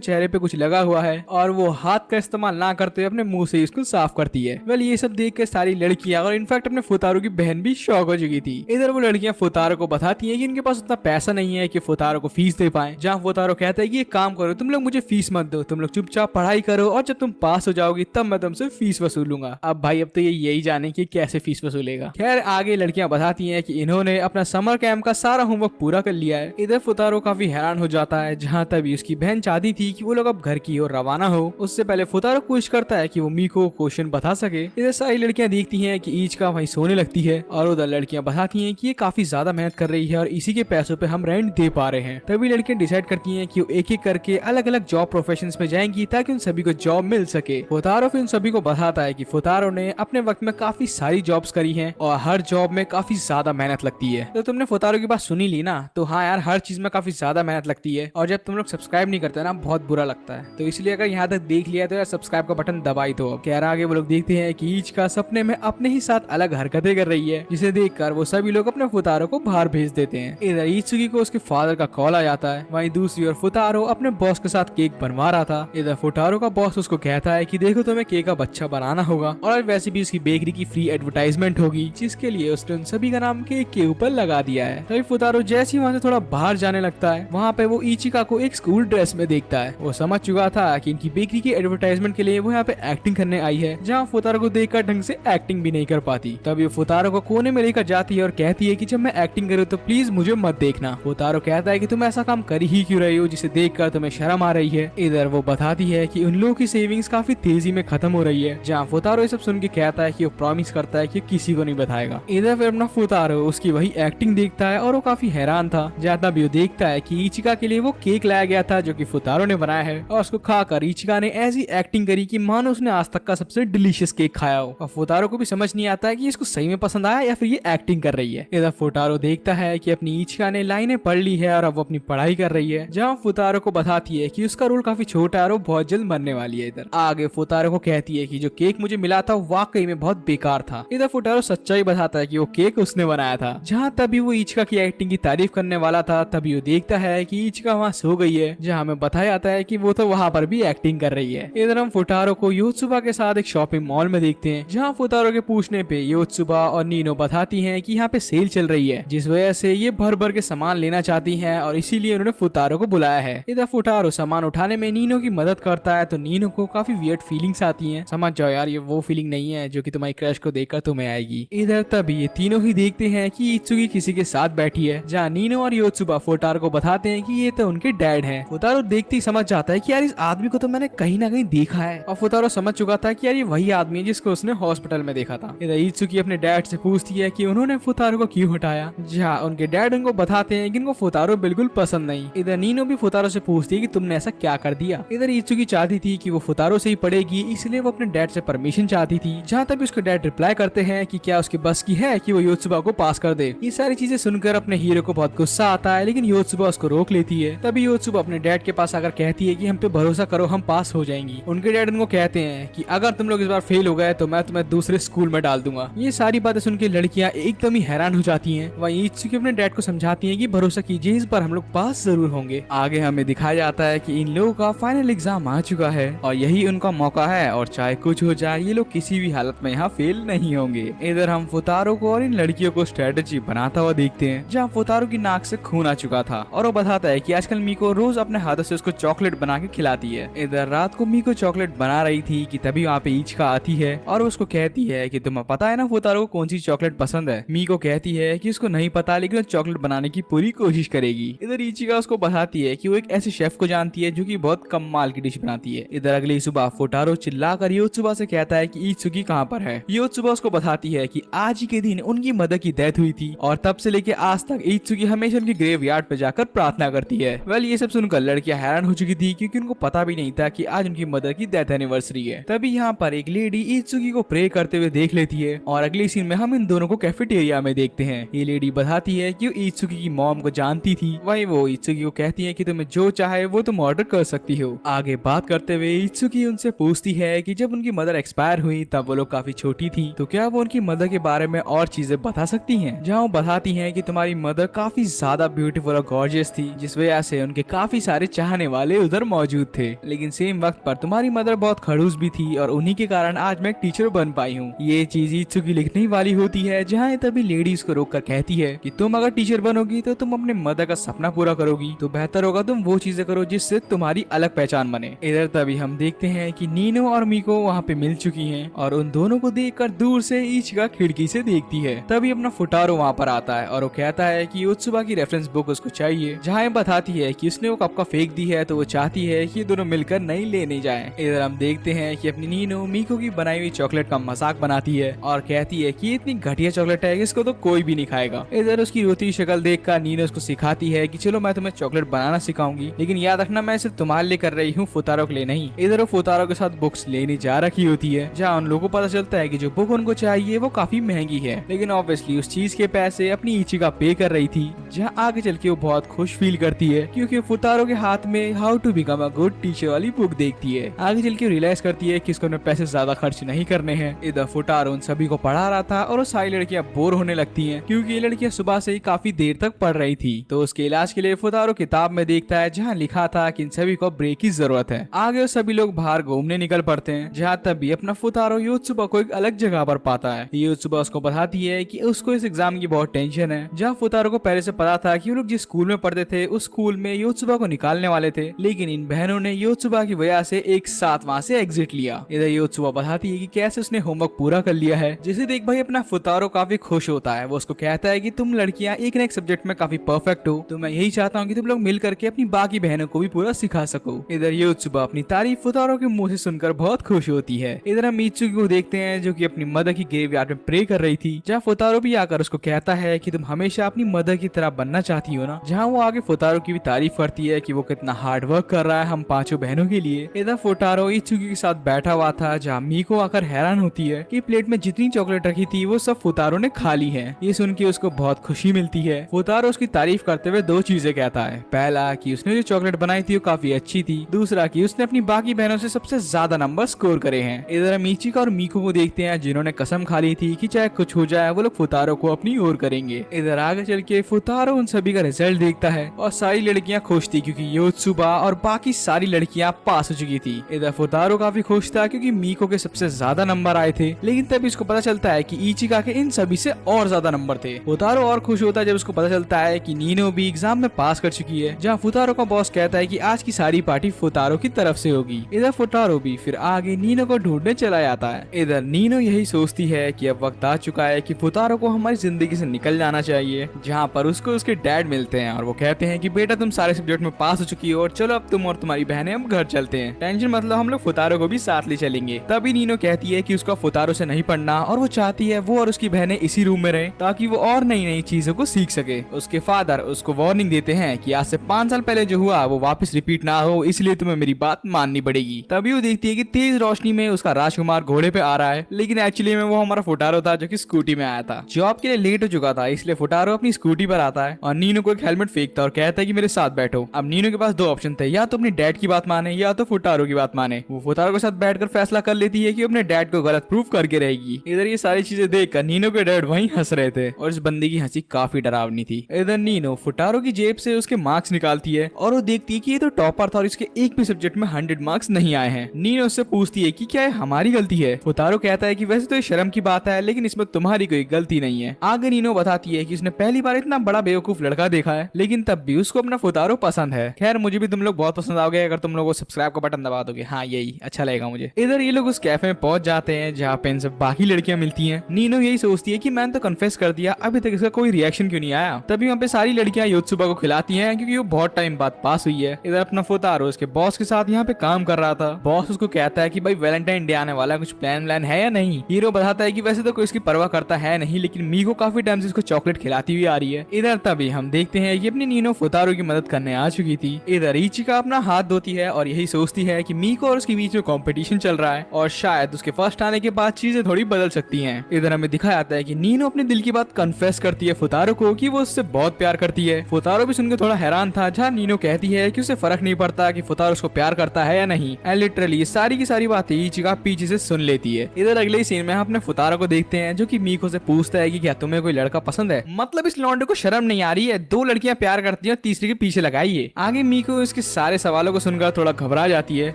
चेहरे पे कुछ लगा हुआ है और वो हाथ का इस्तेमाल ना करते हुए अपने मुंह से इसको साफ करती है। वेल ये सब देख कर सारी लड़कियां और इनफैक्ट अपने फुतारो की बहन भी शॉक हो चुकी थी। इधर वो लड़कियां फुतारो को बताती हैं कि इनके पास उतना पैसा नहीं है कि फुतारो को फीस दे पाए। जहाँ फुतारो कहता है कि एक काम करो, तुम लोग मुझे फीस मत दो, तुम लोग चुपचाप पढ़ाई करो और जब तुम पास हो जाओगी तब मैं तुमसे फीस वसूलूंगा। अब भाई अब तो ये यही जाने की कैसे फीस वसूलेगा। खैर आगे लड़कियां बताती हैं कि इन्होंने अपना समर कैंप का सारा होमवर्क पूरा कर लिया है। इधर फुतारो काफी हैरान हो जाता है। जहाँ तभी उसकी बहन चाहती थी कि वो लोग अब घर की ओर रवाना हो, उससे पहले फुतारो कोशिश करता है कि वो मीको को क्वेश्चन बता सके। इधर सारी लड़कियां देखती हैं कि इचिका वहीं सोने लगती है और उधर लड़कियां बताती हैं कि ये काफी ज्यादा मेहनत कर रही है और इसी के पैसों पे हम रेंट दे पा रहे हैं। तभी लड़कियां डिसाइड करती हैं कि वो एक एक करके अलग अलग जॉब प्रोफेशंस में जाएंगी ताकि उन सभी को जॉब मिल सके। फुतारो फिर उन सभी को बताता है कि फुतारो ने अपने वक्त में काफी सारी जॉब्स करी हैं और हर जॉब में काफी ज्यादा मेहनत लगती है। तो तुमने फुतारो की बात सुनी ली ना, तो हाँ यार हर चीज में काफी ज्यादा मेहनत लगती है और जब तुम लोग सब्सक्राइब नहीं करते ना बहुत बुरा लगता है। तो इसलिए अगर यहाँ तक देख लिया तो यार सब्सक्राइब का बटन दबाई दो। कह रहा आगे वो लोग देखते हैं कि इचिका सपने में अपने ही साथ अलग हरकतें कर रही है, जिसे देखकर वो सभी लोग अपने फुतारो को बाहर भेज देते हैं। इधर इत्सुकी को उसके फादर का कॉल आ जाता है। वहीं दूसरी ओर फुतारो अपने बॉस के साथ केक बनवा रहा था। इधर फुतारो का बॉस उसको कहता है कि देखो तुम्हें केक का बच्चा बनाना होगा और वैसे भी उसकी बेकरी की फ्री एडवर्टाइजमेंट होगी, जिसके लिए उसने उन सभी का नाम केक के ऊपर लगा दिया है। तभी फुतारो जैसे ही वहाँ से थोड़ा बाहर जाने लगता है, वहाँ पे वो इचिका को एक स्कूल ड्रेस में देखता है। वो समझ चुका था कि इनकी बेकरी की एडवर्टाइजमेंट के लिए वो यहाँ पे एक्टिंग करने आई है, जहाँ फुतारो को देखकर ढंग से एक्टिंग भी नहीं कर पाती। तभी वो फुतारो को कोने में लेकर जाती है और कहती है कि जब मैं एक्टिंग करूँ तो प्लीज मुझे मत देखना। फुतारो कहता है कि तुम ऐसा काम कर ही क्यों रही हो जिसे देखकर तुम्हें शर्म आ रही है। इधर वो बताती है कि उन लोगों की सेविंग्स काफी तेजी में खत्म हो रही है। जहाँ फुतारो ये सब सुन के कहता है कि वो प्रॉमिस करता है कि किसी को नहीं बताएगा। इधर फिर अपना फुतारो उसकी वही एक्टिंग देखता है और वो काफी हैरान था। जहाँ तभी वो देखता है कि इचिका के लिए वो केक लाया गया था जो कि फुतारो ने बनाया है और उसको खाकर इचिका ने ऐसी एक्टिंग करी कि मानो उसने आज तक का सबसे डिलीशियस केक खाया हो। और फुतारो को भी समझ नहीं आता है कि इसको सही में पसंद आया या फिर ये एक्टिंग कर रही है। इधर फुतारो देखता है कि अपनी इचिका ने लाइनें पढ़ ली है और अब वो अपनी पढ़ाई कर रही है। जहाँ फुतारो को बताती है कि उसका रोल काफी छोटा है और वो बहुत जल्द मरने वाली है। इधर आगे फुतारो को कहती है कि जो केक मुझे मिला था वाकई में बहुत बेकार था। इधर फुतारो सच्चाई बताता है कि वो केक उसने बनाया था। जहाँ तभी वो इचिका की एक्टिंग की तारीफ करने वाला था, तभी वो देखता है कि इचिका वहाँ सो गई है। जहाँ हमें बताया जाता है कि वो तो वहाँ पर भी एक्टिंग कर रही है। इधर हम फुतारो को योत्सुबा के साथ एक शॉपिंग मॉल में देखते हैं, जहाँ फुतारो के पूछने पे योत्सुबा और नीनो बताती हैं कि यहाँ पे सेल चल रही है, जिस वजह से ये भर भर के सामान लेना चाहती हैं और इसीलिए उन्होंने फुतारो को बुलाया है। इधर फुतारो सामान उठाने में नीनो की मदद करता है, तो नीनो को काफी वियर्ड फीलिंग्स आती हैं। समझ जाओ यार ये वो फीलिंग नहीं है जो कि तुम्हारी क्रश को देखकर तुम्हें आएगी। इधर तभी ये तीनों ही देखते हैं कि इत्सुकी किसी के साथ बैठी है, जहाँ नीनो और योत्सुबा फुतारो को बताते हैं कि ये तो उनके डैड हैं। फुतारो देखते ही समझ जाता है कि यार इस आदमी को तो मैंने कहीं ना कहीं देखा है और फुतारो समझ चुका था कि यार ये वही आदमी है जिसको उसने हॉस्पिटल में देखा था। इधर इत्सुकी अपने डैड से पूछती है कि उन्होंने फुतारो को क्यों हटाया, जहाँ उनके डैड उनको बताते हैं कि उनको फुतारो बिल्कुल पसंद नहीं। इधर नीनो भी फुतारो से पूछती है कि तुमने ऐसा क्या कर दिया। इधर इत्सुकी चाहती थी कि वो फुतारो से ही पढ़ेगी, इसलिए वो अपने डैड से परमिशन चाहती थी। जहाँ तभी उसके डैड रिप्लाई करते हैं कि क्या उसके बस की है कि वो योत्सुबा को पास कर दे। ये सारी चीजें सुनकर अपने हीरो को बहुत गुस्सा आता है, लेकिन योत्सुबा उसको रोक लेती है। तभी योत्सुबा अपने डैड के पास आकर कहती है कि हम पे भरोसा करो, हम पास हो जाएंगी। उनके डैड उनको कहते हैं कि अगर तुम लोग इस बार फेल हो गए तो मैं तुम्हें दूसरे स्कूल में डाल दूंगा। ये सारी बातें सुन के लड़कियां एकदम ही हैरान हो जाती हैं। वहीं इत्सुकी अपने डैड को समझाती हैं कि भरोसा कीजिए, इस बार हम लोग पास जरूर होंगे। आगे हमें दिखाया जाता है कि इन लोगों का फाइनल एग्जाम आ चुका है और यही उनका मौका है और चाहे कुछ हो जाए ये लोग किसी भी हालत में यहाँ फेल नहीं होंगे। इधर हम फुतारो को और इन लड़कियों को स्ट्रेटेजी बनाता हुआ देखते हैं, जहाँ फुतारो की नाक से खून आ चुका था और वो बताता है कि आजकल मीको रोज अपने हाथों से उसको चॉकलेट बना के खिलाती है। इधर रात को मीको चॉकलेट बना रही थी कि तभी वहाँ पे इचिका आती है और उसको कहती है कि तुम्हें पता है ना फुतारो को कौन सी चॉकलेट पसंद है। मीको कहती है कि उसको नहीं पता, लेकिन वो चॉकलेट बनाने की पूरी कोशिश करेगी। इधर इचिका उसको बताती है कि वो एक ऐसे शेफ को जानती है जो कि बहुत कमाल की डिश बनाती है। इधर अगली सुबह फुतारो चिल्लाकर योत्सुबा से कहता है कि इत्सुकी कहाँ पर है। योत्सुबा उसको बताती है कि आज ही के दिन उनकी मदर की डेथ हुई थी और तब से लेके आज तक इत्सुकी हमेशा उनके ग्रेवयार्ड पे जाकर प्रार्थना करती है। वेल ये सब सुनकर लड़कियां हैरान हो चुकी थी, क्योंकि उनको पता भी नहीं था कि आज उनकी मदर की डेथ एनिवर्सरी है। तभी यहाँ पर एक लेडी इत्सुकी को प्रे करते हुए देख लेती है और अगले सीन में हम इन दोनों को कैफेटेरिया में देखते हैं। ये लेडी बताती है कि वो इत्सुकी की मॉम को जानती थी। वहीं वो इत्सुकी को कहती है कि तुम्हें जो चाहे वो तुम ऑर्डर कर सकती हो। आगे बात करते हुए इत्सुकी उनसे पूछती है कि जब उनकी मदर एक्सपायर हुई तब वो लोग काफी छोटी थी, तो क्या वो उनकी मदर के बारे में और चीजें बता सकती हैं। जहाँ वो बताती हैं कि तुम्हारी मदर काफी ज्यादा ब्यूटीफुल और गॉर्जियस थी, जिस वजह से उनके काफी सारे चाहने वाले उधर मौजूद थे। लेकिन सेम वक्त पर तुम्हारी मदर बहुत खड़ूस भी थी और उन्हीं के कारण आज मैं एक टीचर बन पाई हूँ। ये चीज इत्सुकी लिखने वाली होती है, जहाँ तभी लेडीज को रोक कर कहती है कि तुम अगर टीचर बनोगी तो तुम अपने मदर का सपना पूरा करोगी, तो बेहतर होगा तुम वो चीजें करो जिससे तुम्हारी अलग पहचान बने। इधर तभी हम देखते हैं कि नीनो और मीको वहाँ पे मिल चुकी हैं और उन दोनों को देखकर दूर से इचिका खिड़की से देखती है। तभी अपना फुटारो वहाँ पर आता है और वो कहता है कि योत्सुबा की रेफरेंस बुक उसको चाहिए, जहाँ ये बताती है कि उसने वो कप का फेंक दी है, तो वो चाहती है कि ये दोनों मिलकर नई लेने जाएं। इधर हम देखते हैं कि अपनी नीनो मीको की बनाई हुई चॉकलेट का मजाक बनाती है और कहती है कि इतनी घटिया चॉकलेट है, इसको तो कोई भी नहीं खाएगा। इधर उसकी रोती शक्ल देखकर नीनो उसको सिखाती है कि चलो मैं तुम्हें चॉकलेट बनाना सिखाऊंगी, लेकिन याद रखना मैं सिर्फ तुम्हारे लिए कर रही हूँ, फुतारो के लिए नहीं। इधर वो फुतारो के साथ बुक्स लेने जा रखी होती है, जहाँ उन लोगों को पता चलता है कि जो बुक उनको चाहिए वो काफी महंगी है, लेकिन ऑब्वियसली उस चीज के पैसे अपनी इचिका पे कर रही थी, जहाँ आगे चल के वो बहुत खुश फील करती है क्योंकि फुतारो के हाथ में how to become a good teacher वाली बुक देखती है। आगे चल के रियलाइज करती है कि इसको अपने पैसे ज्यादा खर्च नहीं करने हैं। इधर फुटारो उन सभी को पढ़ा रहा था और वो सारी लड़कियां बोर होने लगती हैं क्योंकि ये लड़कियां सुबह से ही काफी देर तक पढ़ रही थी। तो उसके इलाज के लिए फुतारो किताब में देखता है जहाँ लिखा था कि इन सभी को ब्रेक की जरूरत है। आगे सभी लोग बाहर घूमने निकल पड़ते हैं, जहाँ तभी अपना फुतारो योत्सुबा को एक अलग जगह पर पाता है। योत्सुबा उसको बताती है कि उसको इस एग्जाम की बहुत टेंशन है, जहाँ फुतारो को पहले से पता था कि वो लोग जिस स्कूल में पढ़ते थे उस स्कूल में योत्सुबा को निकालने वाले थे, लेकिन इन बहनों ने योत्सुबा की वजह से एक साथ वहाँ से एग्जिट लिया। इधर योत्सुबा बताती है कि कैसे उसने होमवर्क पूरा कर लिया है, जिसे देख भाई अपना फुतारो काफी खुश होता है। वो उसको कहता है कि तुम लड़कियां एक न एक सब्जेक्ट में काफी परफेक्ट हो, तो मैं यही चाहता हूँ कि तुम लोग मिल करके अपनी बाकी बहनों को भी पूरा सिखा सको। इधर योत्सुबा अपनी तारीफ फुतारो के मुंह से सुनकर बहुत खुश होती है। इधर हम मीत्सुकी को देखते हैं जो कि अपनी मदर की ग्रेवयार्ड में प्रे कर रही थी, जहाँ फुतारो भी आकर उसको कहता है कि तुम हमेशा अपनी मदर की तरह बनना चाहती हो ना। जहाँ वो आगे फुतारो की भी तारीफ करती है कि वो कितना हार्ड वर्क कर रहा है हम पांचों बहनों के लिए। इधर फुटारो इत्सुकी के साथ बैठा हुआ था, जहाँ मीको आकर हैरान होती है कि प्लेट में जितनी चॉकलेट रखी थी वो सब फुतारो ने खा ली है। ये सुन के उसको बहुत खुशी मिलती है। फुतारो उसकी तारीफ करते हुए दो चीजें कहता है, पहला कि उसने जो चॉकलेट बनाई थी वो काफी अच्छी थी, दूसरा कि उसने अपनी बाकी बहनों से सबसे ज्यादा नंबर स्कोर करे हैं। इधर हम इचिका और मीको को देखते हैं जिन्होंने कसम खा ली थी कि चाहे कुछ हो जाए वो लोग फुतारो को अपनी ओर करेंगे। इधर आगे चल के फुतारो उन सभी का रिजल्ट देखता है और सारी लड़कियां खुश थी क्योंकि योत्सुबा और बाकी सारी लड़कियां पास हो चुकी थी। इधर फुतारो काफी खुश था क्योंकि मीको के सबसे ज्यादा नंबर आए थे, लेकिन तब इसको पता चलता है कि इचिका के इन सभी से और ज्यादा नंबर थे। फुतारो और खुश होता है जब उसको पता चलता है कि नीनो भी एग्जाम में पास कर चुकी है, जहाँ फुतारो का बॉस कहता है कि आज की सारी पार्टी फुतारो की तरफ से होगी। इधर फुतारो भी फिर आगे नीनो को ढूंढने चला जाता है। इधर नीनो यही सोचती है कि अब वक्त आ चुका है कि फुतारो को हमारी जिंदगी से निकल जाना चाहिए, जहाँ पर उसको उसके डैड मिलते हैं और वो कहते हैं कि बेटा तुम सारे सब्जेक्ट में पास हो चुकी हो और चलो अब तुम और तुम्हारी बहनें हम घर चलते हैं, टेंशन मतलब हम लोग फुतारो को भी साथ ले चलेंगे। तभी नीनो कहती है कि उसका फुतारो से नहीं पढ़ना और वो चाहती है वो और उसकी बहनें इसी रूम में रहे ताकि वो और नई नई चीजों को सीख सके। उसके फादर उसको वार्निंग देते हैं कि आज से 5 साल पहले जो हुआ वो वापस रिपीट ना हो, इसलिए तुम्हें मेरी बात माननी पड़ेगी। तभी वो देखती है कि तेज रोशनी में उसका राजकुमार घोड़े पे आ रहा है, लेकिन एक्चुअली में वो हमारा फुटारो था जो कि स्कूटी में आया था। जॉब के लिए लेट हो चुका था, इसलिए फुटारो अपनी स्कूटी पर आता है और नीनो को एक हेलमेट फेंकता है और कहता है कि मेरे साथ बैठो। अब नीनो के पास दो ऑप्शन थे, या तो अपने डैड की बात माने या तो फुटारो की बात माने। वो फुटारो के साथ बैठकर फैसला कर लेती है कि अपने डैड को गलत प्रूफ करके रहेगी। इधर ये सारी चीजें देखकर नीनो के डैड वहीं हंस रहे थे और इस बंदी की हंसी काफी डरावनी थी। इधर नीनो फुटारो की जेब से उसके मार्क्स निकालती है और वो देखती है कि ये तो टॉपर था और इसके एक भी सब्जेक्ट में 100 मार्क्स नहीं आए हैं। नीनो उससे पूछती है कि क्या ये हमारी गलती है। फुटारो कहता है कि वैसे तो ये शर्म की बात है, लेकिन इसमें तुम्हारी कोई गलती नहीं है। आगे नीनो बताती है कि उसने पहली बार इतना बड़ा बेवकूफ लड़का देखा है, लेकिन तब भी उसको अपना फुटारो पसंद है। खैर मुझे भी तुम लोग बहुत पसंद आओगे अगर तुम लोग सब्सक्राइब का बटन दबा दोगे। हाँ यही अच्छा लगेगा मुझे। इधर ये लोग उस कैफे में पहुंच जाते हैं जहाँ पे इनसे बाकी लड़कियां मिलती हैं। नीनो यही सोचती है कि मैंने तो कन्फेस कर दिया, अभी तक इसका कोई रिएक्शन क्यों नहीं आया। तभी वहाँ पे सारी लड़कियां योत्सुबा को खिलाती हैं क्योंकि वो बहुत टाइम बाद पास हुई है। इधर अपना फुटारो उसके बॉस के साथ यहाँ पे काम कर रहा था। बॉस उसको कहता है कि भाई वैलेंटाइन डे आने वाला है, कुछ प्लान है या नहीं। हीरो बताता है कि वैसे तो कोई इसकी परवाह करता है नहीं, लेकिन मीको काफी टाइम से इसको चॉकलेट खिलाती हुई आ रही है। इधर तभी हम देखते हैं कि अपनी नीनो फुटारो की मदद करने आ चुकी थी। इधर इचिका अपना हाथ धोती है और यही सोचती है कि मीको और उसके बीच में कंपटीशन चल रहा है और शायद उसके फर्स्ट आने के बाद चीजें थोड़ी बदल सकती हैं। इधर हमें दिखाया जाता है कि नीनो अपने दिल की बात कन्फेस करती है फुटारो को कि वो उससे बहुत प्यार करती है। फुटारो भी सुनकर थोड़ा हैरान था, जहाँ नीनो कहती है कि उसे फर्क नहीं पड़ता कि फुटारो उसको प्यार करता है या नहीं। एंड लिटरली सारी की सारी बातें इचिका पीछे से सुन लेती है। इधर अगले सीन में हम अपने फुटारो को देखते हैं जो कि मीको से पूछता है कि क्या तुम्हें कोई लड़का पसंद है। मतलब इस लौंडे को शर्म नहीं आ रही है, 2 लड़कियां प्यार करती हैं और तीसरी के पीछे लगाई है। आगे मीको इसके सारे सवालों को सुनकर थोड़ा घबरा जाती है।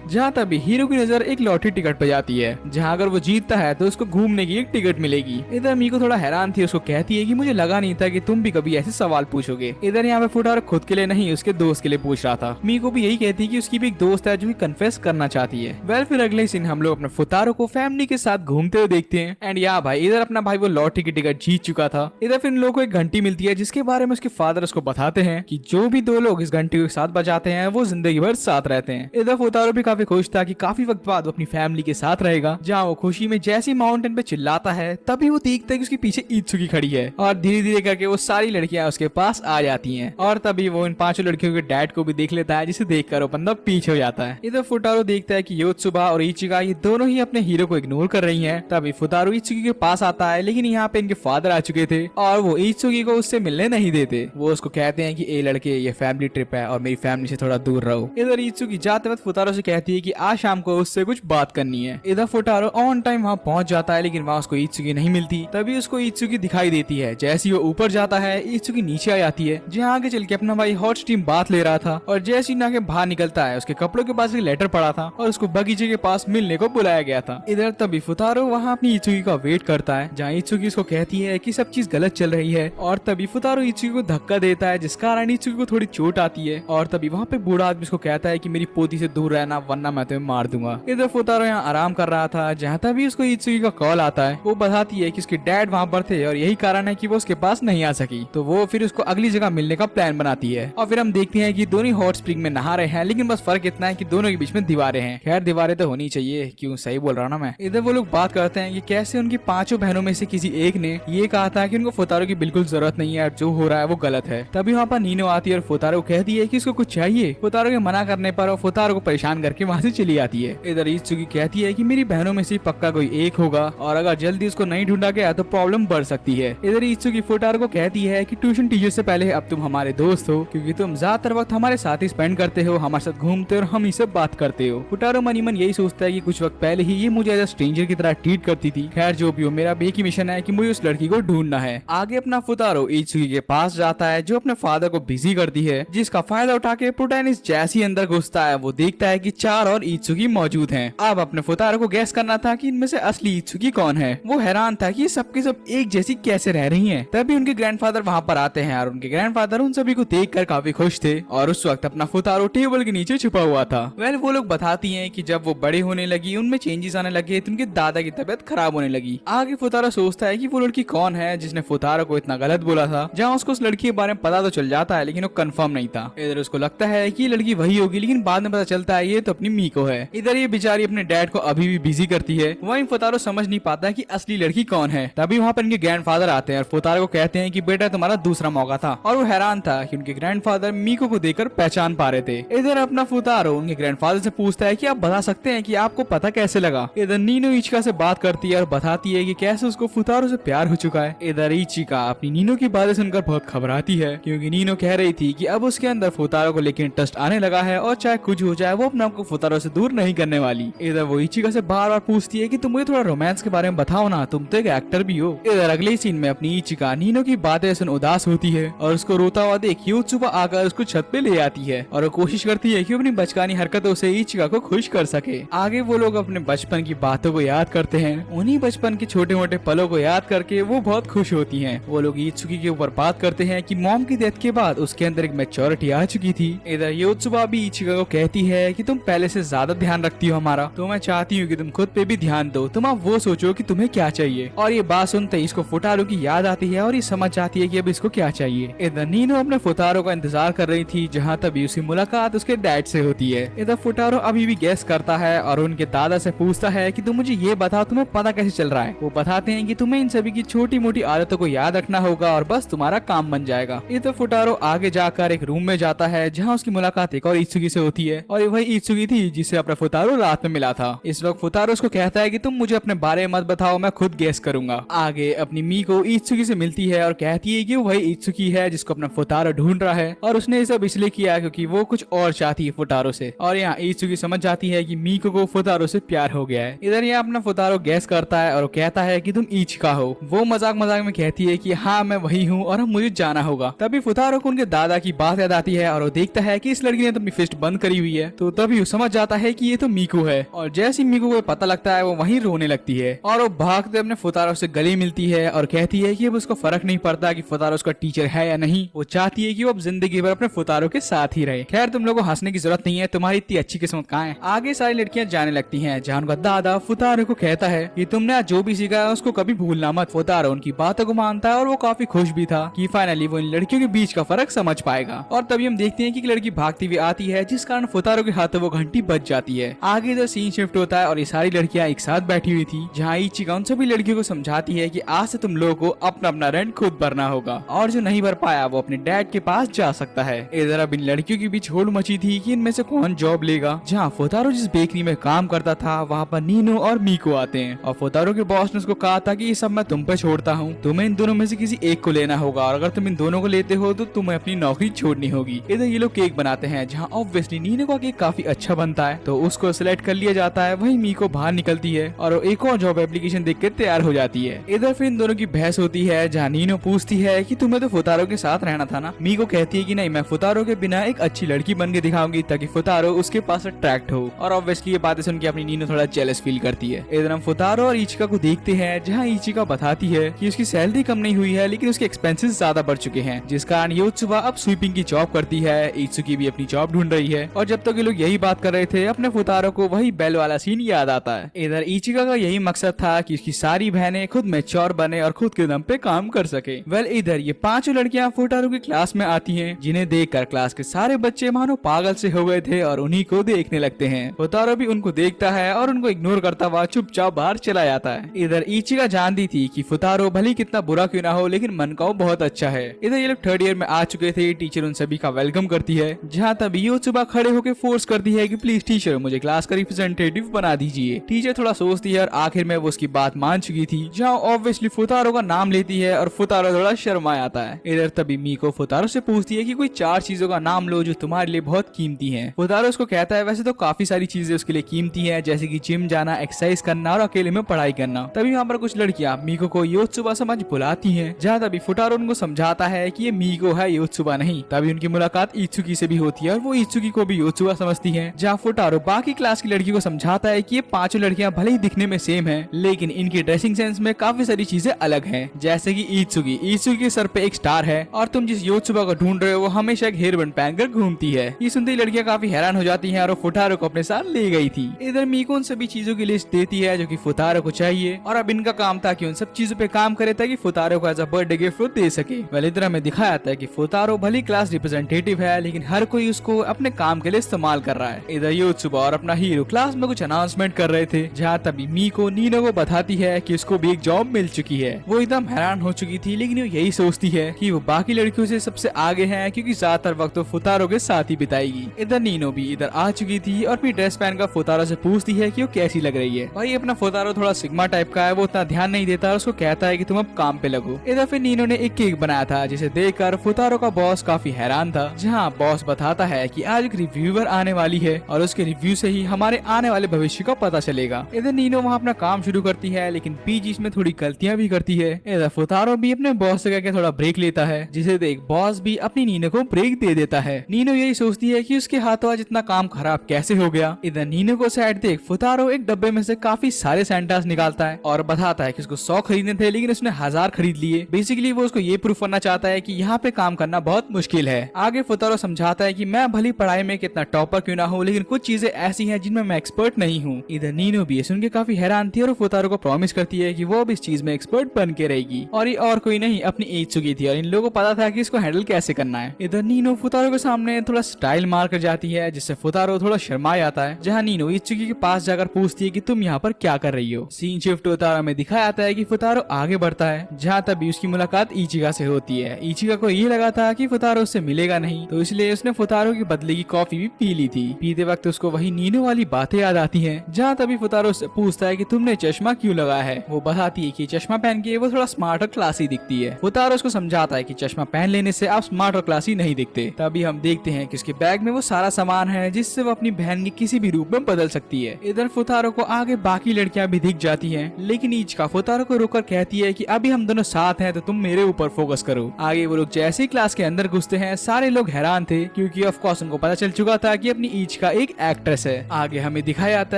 जहाँ तभी हीरो की नजर एक लॉटरी टिकट पे जाती है, जहाँ अगर वो जीतता है तो उसको घूमने की एक टिकट मिलेगी। इधर मीको थोड़ा हैरान थी, उसको कहती है कि मुझे लगा नहीं था कि तुम भी कभी ऐसे सवाल पूछोगे। इधर यहाँ पे फुटारो खुद के लिए नहीं उसके दोस्त के लिए पूछ रहा था। मीको भी यही कहती है कि उसकी भी एक दोस्त है जो कि कन्फेस करना चाहती है। वेल फिर अगले सीन हम लोग अपने फुटारो को फैमिली के साथ घूमते हुए देखते हैं। एंड या भाई इधर अपना भाई वो लॉटरी की टिकट जीत चुका था। इधर फिर इन लोगों को एक घंटी मिलती है जिसके बारे में उसके फादर उसको बताते हैं कि जो भी 2 लोग इस घंटी को साथ बजाते हैं वो जिंदगी भर साथ रहते हैं। इधर फुटारो भी काफी खुश था कि काफी वक्त बाद वो अपनी फैमिली के साथ रहेगा। जहाँ वो खुशी में जैसे माउंटेन पे चिल्लाता है तभी वो देखता है कि उसके पीछे इत्सुकी खड़ी है और धीरे धीरे करके वो सारी लड़कियां उसके पास आ जाती हैं। और तभी वो इन 5 लड़कियों के डैड को भी देख लेता है, जिसे देखकर वो बंदा पीछे हो जाता है। इधर फुटारो देखता है कि योत्सुबा और इचिका ये दोनों ही अपने हीरो को इग्नोर कर रही हैं। तभी फुटारो इत्सुकी के पास आता है, लेकिन यहाँ पे इनके फादर आ चुके थे और वो इत्सुकी को उससे मिलने नहीं देते। वो उसको कहते हैं कि ए लड़के ये फैमिली ट्रिप है और मेरी फैमिली से थोड़ा दूर रहो। इधर इत्सुकी जाते वक्त फुटारो से कहती है कि आज शाम को उससे कुछ बात करनी है। इधर फुटारो ऑन टाइम वहाँ पहुंच जाता है, लेकिन वहाँ उसको इत्सुकी नहीं मिलती। तभी उसको इत्सुकी दिखाई देती है। जैसे ही वो ऊपर जाता है इत्सुकी नीचे आ जाती है, जहाँ आगे चल के अपना भाई हॉट स्टीम बात ले रहा था। और जैसे ही ना के बाहर निकलता है उसके कपड़ों के पास एक लेटर पड़ा था और उसको बगीचे के पास मिलने को बुलाया गया था। इधर तभी फुटारो वहाँ अपनी इत्सुकी का वेट करता है, जहाँ इत्सुकी उसको कहती है कि सब चीज गलत चल रही है। और तभी फुटारो इत्सुकी को धक्का देता है, जिस कारण इत्सुकी को थोड़ी चोट आती है। और तभी वहाँ पे बूढ़ा आदमी उसको कहता है कि मेरी पोती से दूर रहना वरना मैं तुम्हें मार दूंगा। इधर फुटारो यहाँ आराम कर रहा था, जहाँ तभी उसको इत्सुकी का कॉल आता है। वो बताती है कि उसके डैड वहाँ पर थे और यही कारण है कि वो उसके पास नहीं आ सकी। तो वो फिर उसको अगली जगह मिलने का प्लान बनाती है। और फिर हम देखते हैं कि दोनों हॉट स्प्रिंग में नहा रहे हैं, लेकिन बस फर्क इतना है कि दोनों के बीच में दीवारें हैं। खैर दीवारें तो होनी चाहिए, क्यों सही बोल रहा हूँ ना मैं। इधर वो लोग बात करते हैं कि कैसे उनकी 5 बहनों में से किसी एक ने ये कहा था कि उनको फुटारो की बिल्कुल जरूरत नहीं है और जो हो रहा है वो गलत है। तभी वहाँ पर नीनो आती है और फुटारो को कहती है कि उसको कुछ चाहिए। फुटारो के मना करने पर वो फुटारो को परेशान करके वहाँ से चली आती है। इधर इत्सुकी कहती है कि मेरी बहनों में से पक्का कोई एक होगा और अगर जल्दी उसको नहीं ढूंढा गया तो प्रॉब्लम बढ़ सकती है। इधर इत्सुकी फुटारो को कहती है कि ट्यूशन टीचर से पहले अब तुम हमारे दोस्त हो, क्योंकि तुम ज्यादातर वक्त हमारे साथ ही स्पेंड करते हो, हमारे साथ घूमते हो और हम ही से बात करते हो। फुटारो मनी मन यही सोचता है कि कुछ वक्त पहले ही ये मुझे एज स्ट्रेंजर की तरह ट्रीट करती थी। खैर जो भी हो, मेरा एक ही मिशन है कि मुझे उस लड़की को ढूंढना है। आगे अपना फुटारो इत्सुकी के पास जाता है, जो अपने फादर को बिजी करती है, जिसका फायदा उठा के प्रोटैगनिस्ट जैसे ही अंदर घुसता है वो देखता है कि 4 और इत्सुकी मौजूद हैं। अब अपने फुटारो को गैस करना था कि इनमें से असली इत्सुकी कौन है। वो हैरान था कि सबके सब एक जैसी कैसे रह रही हैं। तभी उनके ग्रैंडफादर वहाँ पर आते हैं और उनके ग्रैंडफादर उन सभी को देखकर काफी खुश थे और उस वक्त अपना फुटारो टेबल के नीचे छुपा हुआ था। वेल वो लोग बताती हैं कि जब वो बड़े होने लगी, उनमें चेंजेस आने लगे तो उनके दादा की तबीयत खराब होने लगी। आगे फुटारो सोचता है कि वो लड़की कौन है जिसने फुटारो को इतना गलत बोला था। जहाँ उसको उस लड़की के बारे में पता तो चल जाता है, लेकिन वो कंफर्म नहीं था। इधर उसको लगता है कि ये लड़की वही होगी, लेकिन बाद में पता चलता है ये तो अपनी मीको है। इधर ये बेचारी अपने डैड को अभी भी बिजी करती है। वहीं फुटारो समझ नहीं पाता कि असली लड़की कौन है। तभी वहाँ पर इनके ग्रैंडफादर आते हैं और फुटारो को कहते हैं कि बेटा तुम्हारा दूसरा मौका था। और वो हैरान था कि उनके ग्रैंडफादर मीको को देखकर पहचान पा रहे थे। इधर अपना फुटारो उनके ग्रैंडफादर से पूछता है कि आप बता सकते हैं कि आपको पता कैसे लगा। इधर नीनो इचिका से बात करती है और बताती है कि कैसे उसको फुटारो से प्यार हो चुका है। इधर इचिका अपनी नीनो की बातें सुनकर बहुत घबराती है, क्योंकि नीनो कह रही थी कि अब उसके अंदर फुटारो को लेकर इंटरेस्ट आने लगा है और चाहे कुछ हो जाए वो अपने आप को फुटारो से दूर नहीं करने वाली। इधर वो इचिका से बार बार पूछती है कि तुम मुझे थोड़ा रोमांस के बारे में बताओ ना, तुम तो एक एक्टर भी हो। इधर अगले सीन में अपनी इचिका नीनो की बातें सुन उदास होती है और उसको रोता हुआ देख योत्सुबा आकर उसको छत पे ले आती है और वो कोशिश करती है कि अपनी बचकानी हरकतों से इचिका को खुश कर सके। आगे वो लोग अपने बचपन की बातों को याद करते हैं। उन्हीं बचपन के छोटे मोटे पलों को याद करके वो बहुत खुश होती हैं। वो लोग इत्सुकी के ऊपर बात करते हैं कि मॉम की डेथ के बाद उसके अंदर एक मैच्योरिटी आ चुकी थी। इधर योत्सुबा भी इचिका को कहती है कि तुम पहले से ज्यादा ध्यान रखती हो हमारा, तो मैं चाहती हूँ कि तुम खुद पे भी ध्यान दो, तुम आप वो सोचो कि तुम्हें क्या चाहिए। और ये बात सुनते ही इसको फुटारो की याद आती है और ये समझ जाती है कि अब इसको क्या चाहिए। इधर नीनो अपने फुटारो का इंतजार कर रही थी, जहाँ तभी उसकी मुलाकात उसके डैड से होती है। इधर फुटारो अभी भी गैस करता है और उनके दादा से पूछता है कि तुम मुझे ये बताओ तुम्हें पता कैसे चल रहा है। वो बताते हैं कि तुम्हें इन सभी की छोटी मोटी आदतों को याद रखना होगा और बस तुम्हारा काम बन जाएगा। इधर फुटारो आगे जाकर एक रूम में जाता है, जहाँ उसकी मुलाकात एक और इत्सुकी से होती है और वही इत्सुकी थी जिससे अपना फुटारो रात में मिला था। इस वक्त फुटारो उसको कहता है कि तुम मुझे अपने बारे में मत बताओ, मैं खुद गेस करूंगा। आगे अपनी मीको इत्सुकी से मिलती है और कहती है कि वही इत्सुकी है जिसको अपना फुटारो ढूंढ रहा है और उसने ये सब इसलिए किया क्योंकि वो कुछ और चाहती है फुटारो से। और यहाँ इत्सुकी समझ जाती है कि मीको को फुटारो से प्यार हो गया है। इधर यहाँ अपना फुटारो गैस करता है और कहता है कि तुम इचिका हो। वो मजाक मजाक में कहती है कि हाँ मैं वही हूँ और अब मुझे जाना होगा। तभी फुतारो को उनके दादा की बात याद आती है और वो देखता है कि इस लड़की ने तो अपनी फिस्ट बंद करी हुई है। तो तभी वो समझ जाता है कि ये तो मीकू है और जैसे ही मीकू को पता लगता है वो वहीं रोने लगती है और वो भागते अपने फुतारो से गले मिलती है और कहती है कि अब उसको फर्क नहीं पड़ता कि फुतारो उसका टीचर है या नहीं। वो चाहती है कि वो अब जिंदगी भर अपने फुतारो के साथ ही रहे। खैर तुम लोगों को हंसने की जरूरत नहीं है, तुम्हारी इतनी अच्छी किस्मत कहाँ है। आगे सारी लड़कियां जाने लगती हैं जहाँ उनका दादा फुतारो को कहता है कि तुमने आज जो भी सीखा है उसको कभी भूलना मत। फुतारो उनकी बातों को मानता है और वो काफी खुश भी था कि फाइनली वो इन लड़कियों के बीच का फर्क समझ पाएगा। और तभी हम देखते हैं कि एक लड़की भागती हुई आती है जिस कारण फुतारो के हाथों वो घंटी बज जाती है। आगे इधर सीन शिफ्ट होता है और ये सारी लड़कियां एक साथ बैठी हुई थी जहाँ इचिका उन सभी लड़कियों को समझाती है कि आज से तुम लोगों को अपना अपना रेंट खुद भरना होगा और जो नहीं भर पाया वो अपने डैड के पास जा सकता है। इधर अब इन लड़कियों के बीच होड़ मची थी कि इनमें से कौन जॉब लेगा। जहाँ फुतारो जिस बेकरी में काम करता था वहाँ पर नीनो और मीको आते हैं और फुतारो के बॉस ने उसको कहा था कि ये सब मैं तुम पे छोड़ता हूँ, तुम्हें इन दोनों में से किसी एक को लेना होगा और अगर तुम इन दोनों को लेते हो तो तुम्हें अपनी नौकरी छोड़नी होगी। इधर ये लोग केक बनाते हैं जहाँ ऑब्वियसली नीनो का केक काफी अच्छा बनता है तो उसको सिलेक्ट कर लिया जाता है। वही मीको बाहर निकलती है और वो एक और जॉब एप्लीकेशन देख के तैयार हो जाती है। इधर फिर इन दोनों की बहस होती है जहाँ नीनो पूछती है कि तुम्हें तो फुतारो के साथ रहना था ना। मीको कहती है कि नहीं, मैं फुतारो के बिना एक अच्छी लड़की बन के दिखाऊंगी ताकि फुतारो उसके पास अट्रैक्ट हो। और ऑब्वियसली ये बातें सुन के अपनी नीनो थोड़ा जेलस फील करती है। इधर हम फुतारो और इचिका को देखते हैं जहाँ इचिका बताती है कि उसकी सैलरी कम नहीं हुई है लेकिन उसके एक्सपेंसेस ज्यादा बढ़ चुके हैं जिस कारण योत्सुबा अब स्वीपिंग की जॉब करती है। इत्सुकी भी अपनी जॉब ढूंढ रही है और जब तक ये लोग यही बात कर रहे थे अपने फुतारो को वही बेल वाला सीन याद आता है। इधर इचिका का यही मकसद था कि उसकी सारी बहनें खुद मैच्योर बने और खुद के दम पे काम कर सके। वेल इधर ये पांचों लड़कियां फुतारो की क्लास में आती हैं जिन्हें देखकर क्लास के सारे बच्चे मानो पागल से हो गए थे और उन्हीं को देखने लगते हैं। फुतारो भी उनको देखता है और उनको इग्नोर करता हुआ चुपचाप बाहर चला जाता है। इधर इचिका जानती थी कि फुतारो भले कितना बुरा क्यों ना हो लेकिन मन का वो बहुत अच्छा है। इधर ये लोग थर्ड ईयर में आ चुके थे। टीचर उन सभी का वेलकम करती है जहाँ तभी योत्सुबा खड़े होकर फोर्स करती है कि प्लीज टीचर मुझे क्लास का रिप्रेजेंटेटिव बना दीजिए। टीचर थोड़ा सोचती है और आखिर में वो उसकी बात मान चुकी थी जहाँ ऑब्वियसली फुतारो का नाम लेती है और फुतारो थोड़ा शर्मा आता है। इधर तभी मीको फुतारो से पूछती है कि कोई 4 चीजों का नाम लो जो तुम्हारे लिए बहुत कीमती हैं। फुतारो उसको कहता है वैसे तो काफी सारी चीजें उसके लिए कीमती हैं जैसे कि जिम जाना, एक्सरसाइज करना और अकेले में पढ़ाई करना। तभी वहाँ पर कुछ लड़कियां मीको को योत्सुबा समझ बुलाती हैं जहाँ तभी फुतारो उनको समझाता है कि ये मीको है योत्सुबा नहीं। तभी उनकी मुलाकात इत्सुकी से भी होती है और वो इत्सुकी को भी योत्सुबा समझती है। जहाँ फुतारो बाकी क्लास की लड़की को समझाता है कि ये पांचों लड़कियां भले ही दिखने में सेम हैं लेकिन इनकी ड्रेसिंग सेंस में काफी सारी चीजें अलग हैं। जैसे कि इत्सुकी के सर पे एक स्टार है और तुम जिस योत्सुबा को ढूंढ रहे हो वो हमेशा एक हेयर बैंड पहनकर घूमती है। ये सुनते ही लड़कियां काफी हैरान हो जाती हैं और वो फुतारो को अपने साथ ले गई थी। इधर मीको उन सभी चीजों की लिस्ट देती है जो कि फुतारो को चाहिए और अब इनका काम था कि उन सब चीजों पे काम करे ताकि फुतारो को एज अ बर्थडे गिफ्ट दे सके। वेल इधर हमें दिखाया जाता है कि फुतारो भली क्लास रिप्रेजेंटेटिव है लेकिन हर कोई उसको अपने काम के लिए इस्तेमाल कर रहा है। इधर योत्सुबा और अपना हीरो क्लास में कुछ अनाउंसमेंट कर रहे थे जहाँ तभी मीको नीनो को बताती है कि उसको भी एक जॉब मिल चुकी है। वो एकदम हैरान हो चुकी थी लेकिन वो यही सोचती है कि वो बाकी लड़कियों से सबसे आगे है क्योंकि ज्यादातर वक्त वो फुतारो के साथ ही बिताएगी। इधर नीनो भी इधर आ चुकी थी और अपनी ड्रेस पहनकर फुतारो से पूछती है कि वो कैसी लग रही है। भाई अपना फुतारो थोड़ा सिग्मा टाइप का है, वो उतना ध्यान नहीं देता और उसको कहता है कि तुम अब काम पे लगो। इधर फिर नीनो ने एक केक बनाया था जिसे देखकर फुतारो का बॉस काफी हैरान था। जहाँ बॉस बताता है कि आज एक रिव्यूअर आने वाली है और उसके रिव्यू से ही हमारे आने वाले भविष्य का पता चलेगा। इधर नीनो वहाँ अपना काम शुरू करती है लेकिन पीजी इसमें थोड़ी गलतियां भी करती है। इधर फुतारो भी अपने बॉस से कहकर थोड़ा ब्रेक लेता है जिसे देख बॉस भी अपनी नीनो को ब्रेक दे देता है। नीनो यही सोचती है कि उसके हाथों आज इतना काम खराब कैसे हो गया। इधर नीनो को साइड देख फुतारो एक डब्बे में से काफी सारे सैंटास निकालता है और बताता है कि उसको 100 खरीदने थे लेकिन उसने 1000 खरीद लिए। बेसिकली वो उसको ये प्रूफ करना चाहता है कि यहाँ पे काम करना बहुत मुश्किल है। आगे फुतारो समझाता है कि मैं भली पढ़ाई में कितना टॉपर क्यों ना हूँ लेकिन कुछ चीजें ऐसी हैं जिनमें मैं एक्सपर्ट नहीं हूँ। इधर नीनो भी सुन के काफी हैरान थी और फुतारो को प्रॉमिस करती है कि वो भी इस चीज में एक्सपर्ट बन के रहेगी। और ये और कोई नहीं अपनी इत्सुकी थी और इन लोगों को पता था कि इसको हैंडल कैसे करना है। इधर नीनो फुतारो के सामने थोड़ा स्टाइल मार कर जाती है जिससे फुतारो थोड़ा शर्मा जाता है। जहाँ नीनो इत्सुकी के पास जाकर पूछती है कि तुम यहाँ पर क्या कर रही हो। सीन शिफ्ट होता है, हमें दिखाया जाता है कि फुतारो आगे बढ़ता है जहाँ तभी उसकी मुलाकात इचिका से होती है। इचिका को ये लगा था कि फुतारो उससे मिलेगा नहीं तो इसलिए उसने फुतारो की बदले की कॉफी भी पी ली थी। पीते वक्त उसको वही नीनो वाली बातें याद आती हैं। जहाँ तभी फुतारो उससे पूछता है कि तुमने चश्मा क्यों लगाया है। वो बताती है कि चश्मा पहन के वो थोड़ा स्मार्ट और क्लासी दिखती है। फुतारो उसको समझाता है कि चश्मा पहन लेने से आप स्मार्ट और क्लासी नहीं दिखते। तभी हम देखते हैं कि उसके बैग में वो सारा सामान है जिससे वो अपनी बहन के किसी भी रूप में बदल सकती है। इधर फुतारो को आगे बाकी लड़कियां भी दिख जाती हैं लेकिन इचिका फुतारो को रोककर कहती है कि अभी हम दोनों साथ हैं तो तुम मेरे ऊपर फोकस करो। आगे वो लोग जैसे ही क्लास के अंदर घुसते हैं सारे लोग हैरान थे, क्योंकि ऑफ कोर्स उनको पता चल चुका था कि अपनी इचिका एक एक्ट्रेस है। आगे हमें दिखाया जाता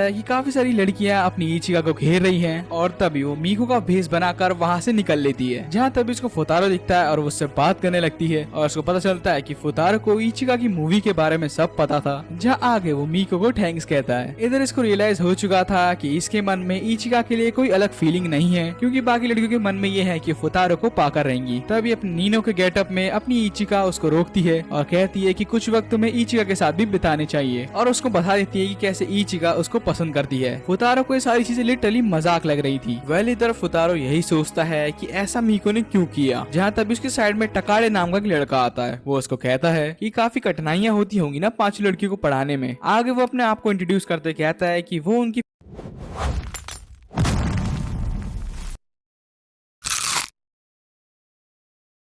है कि काफी सारी लड़कियां अपनी इचिका को घेर रही हैं और तभी वो मीको का भेष बनाकर वहां से निकल लेती है। जहां तभी उसको फुतारो दिखता है और वो उससे बात करने लगती है और उसको पता चलता है कि फुतारो को इचिका की मूवी के बारे में सब पता था। जहां आगे वो मीको को थैंक्स कहता है। इधर इसको रियलाइज हो चुका था कि इसके मन में इचिका के लिए कोई अलग फीलिंग नहीं है, क्योंकि बाकी लड़कियों के मन में ये है कि फुतारो को पाकर रहेंगी। तभी अपने नीनो के गेटअप में अपनी इचिका उसको रोकती है और कहती है कि कुछ वक्त तुम्हें इचिका के साथ भी बिताने चाहिए, और उसको बता देती है कि कैसे इचिका उसको पसंद करती है। फुतारो को ये सारी चीजें लिटरली मजाक लग रही थी। वेल इधर फुतारो यही सोचता है कि ऐसा मीको ने क्यों किया। जहाँ तभी उसके साइड में टकाड़े नाम का एक लड़का आता है। वो उसको कहता है कि काफी कठिनाइयां होती होंगी ना 5 लड़कियों को पढ़ाने में। आगे वो अपने आप को इंट्रोड्यूस करते कहता है कि वो उनकी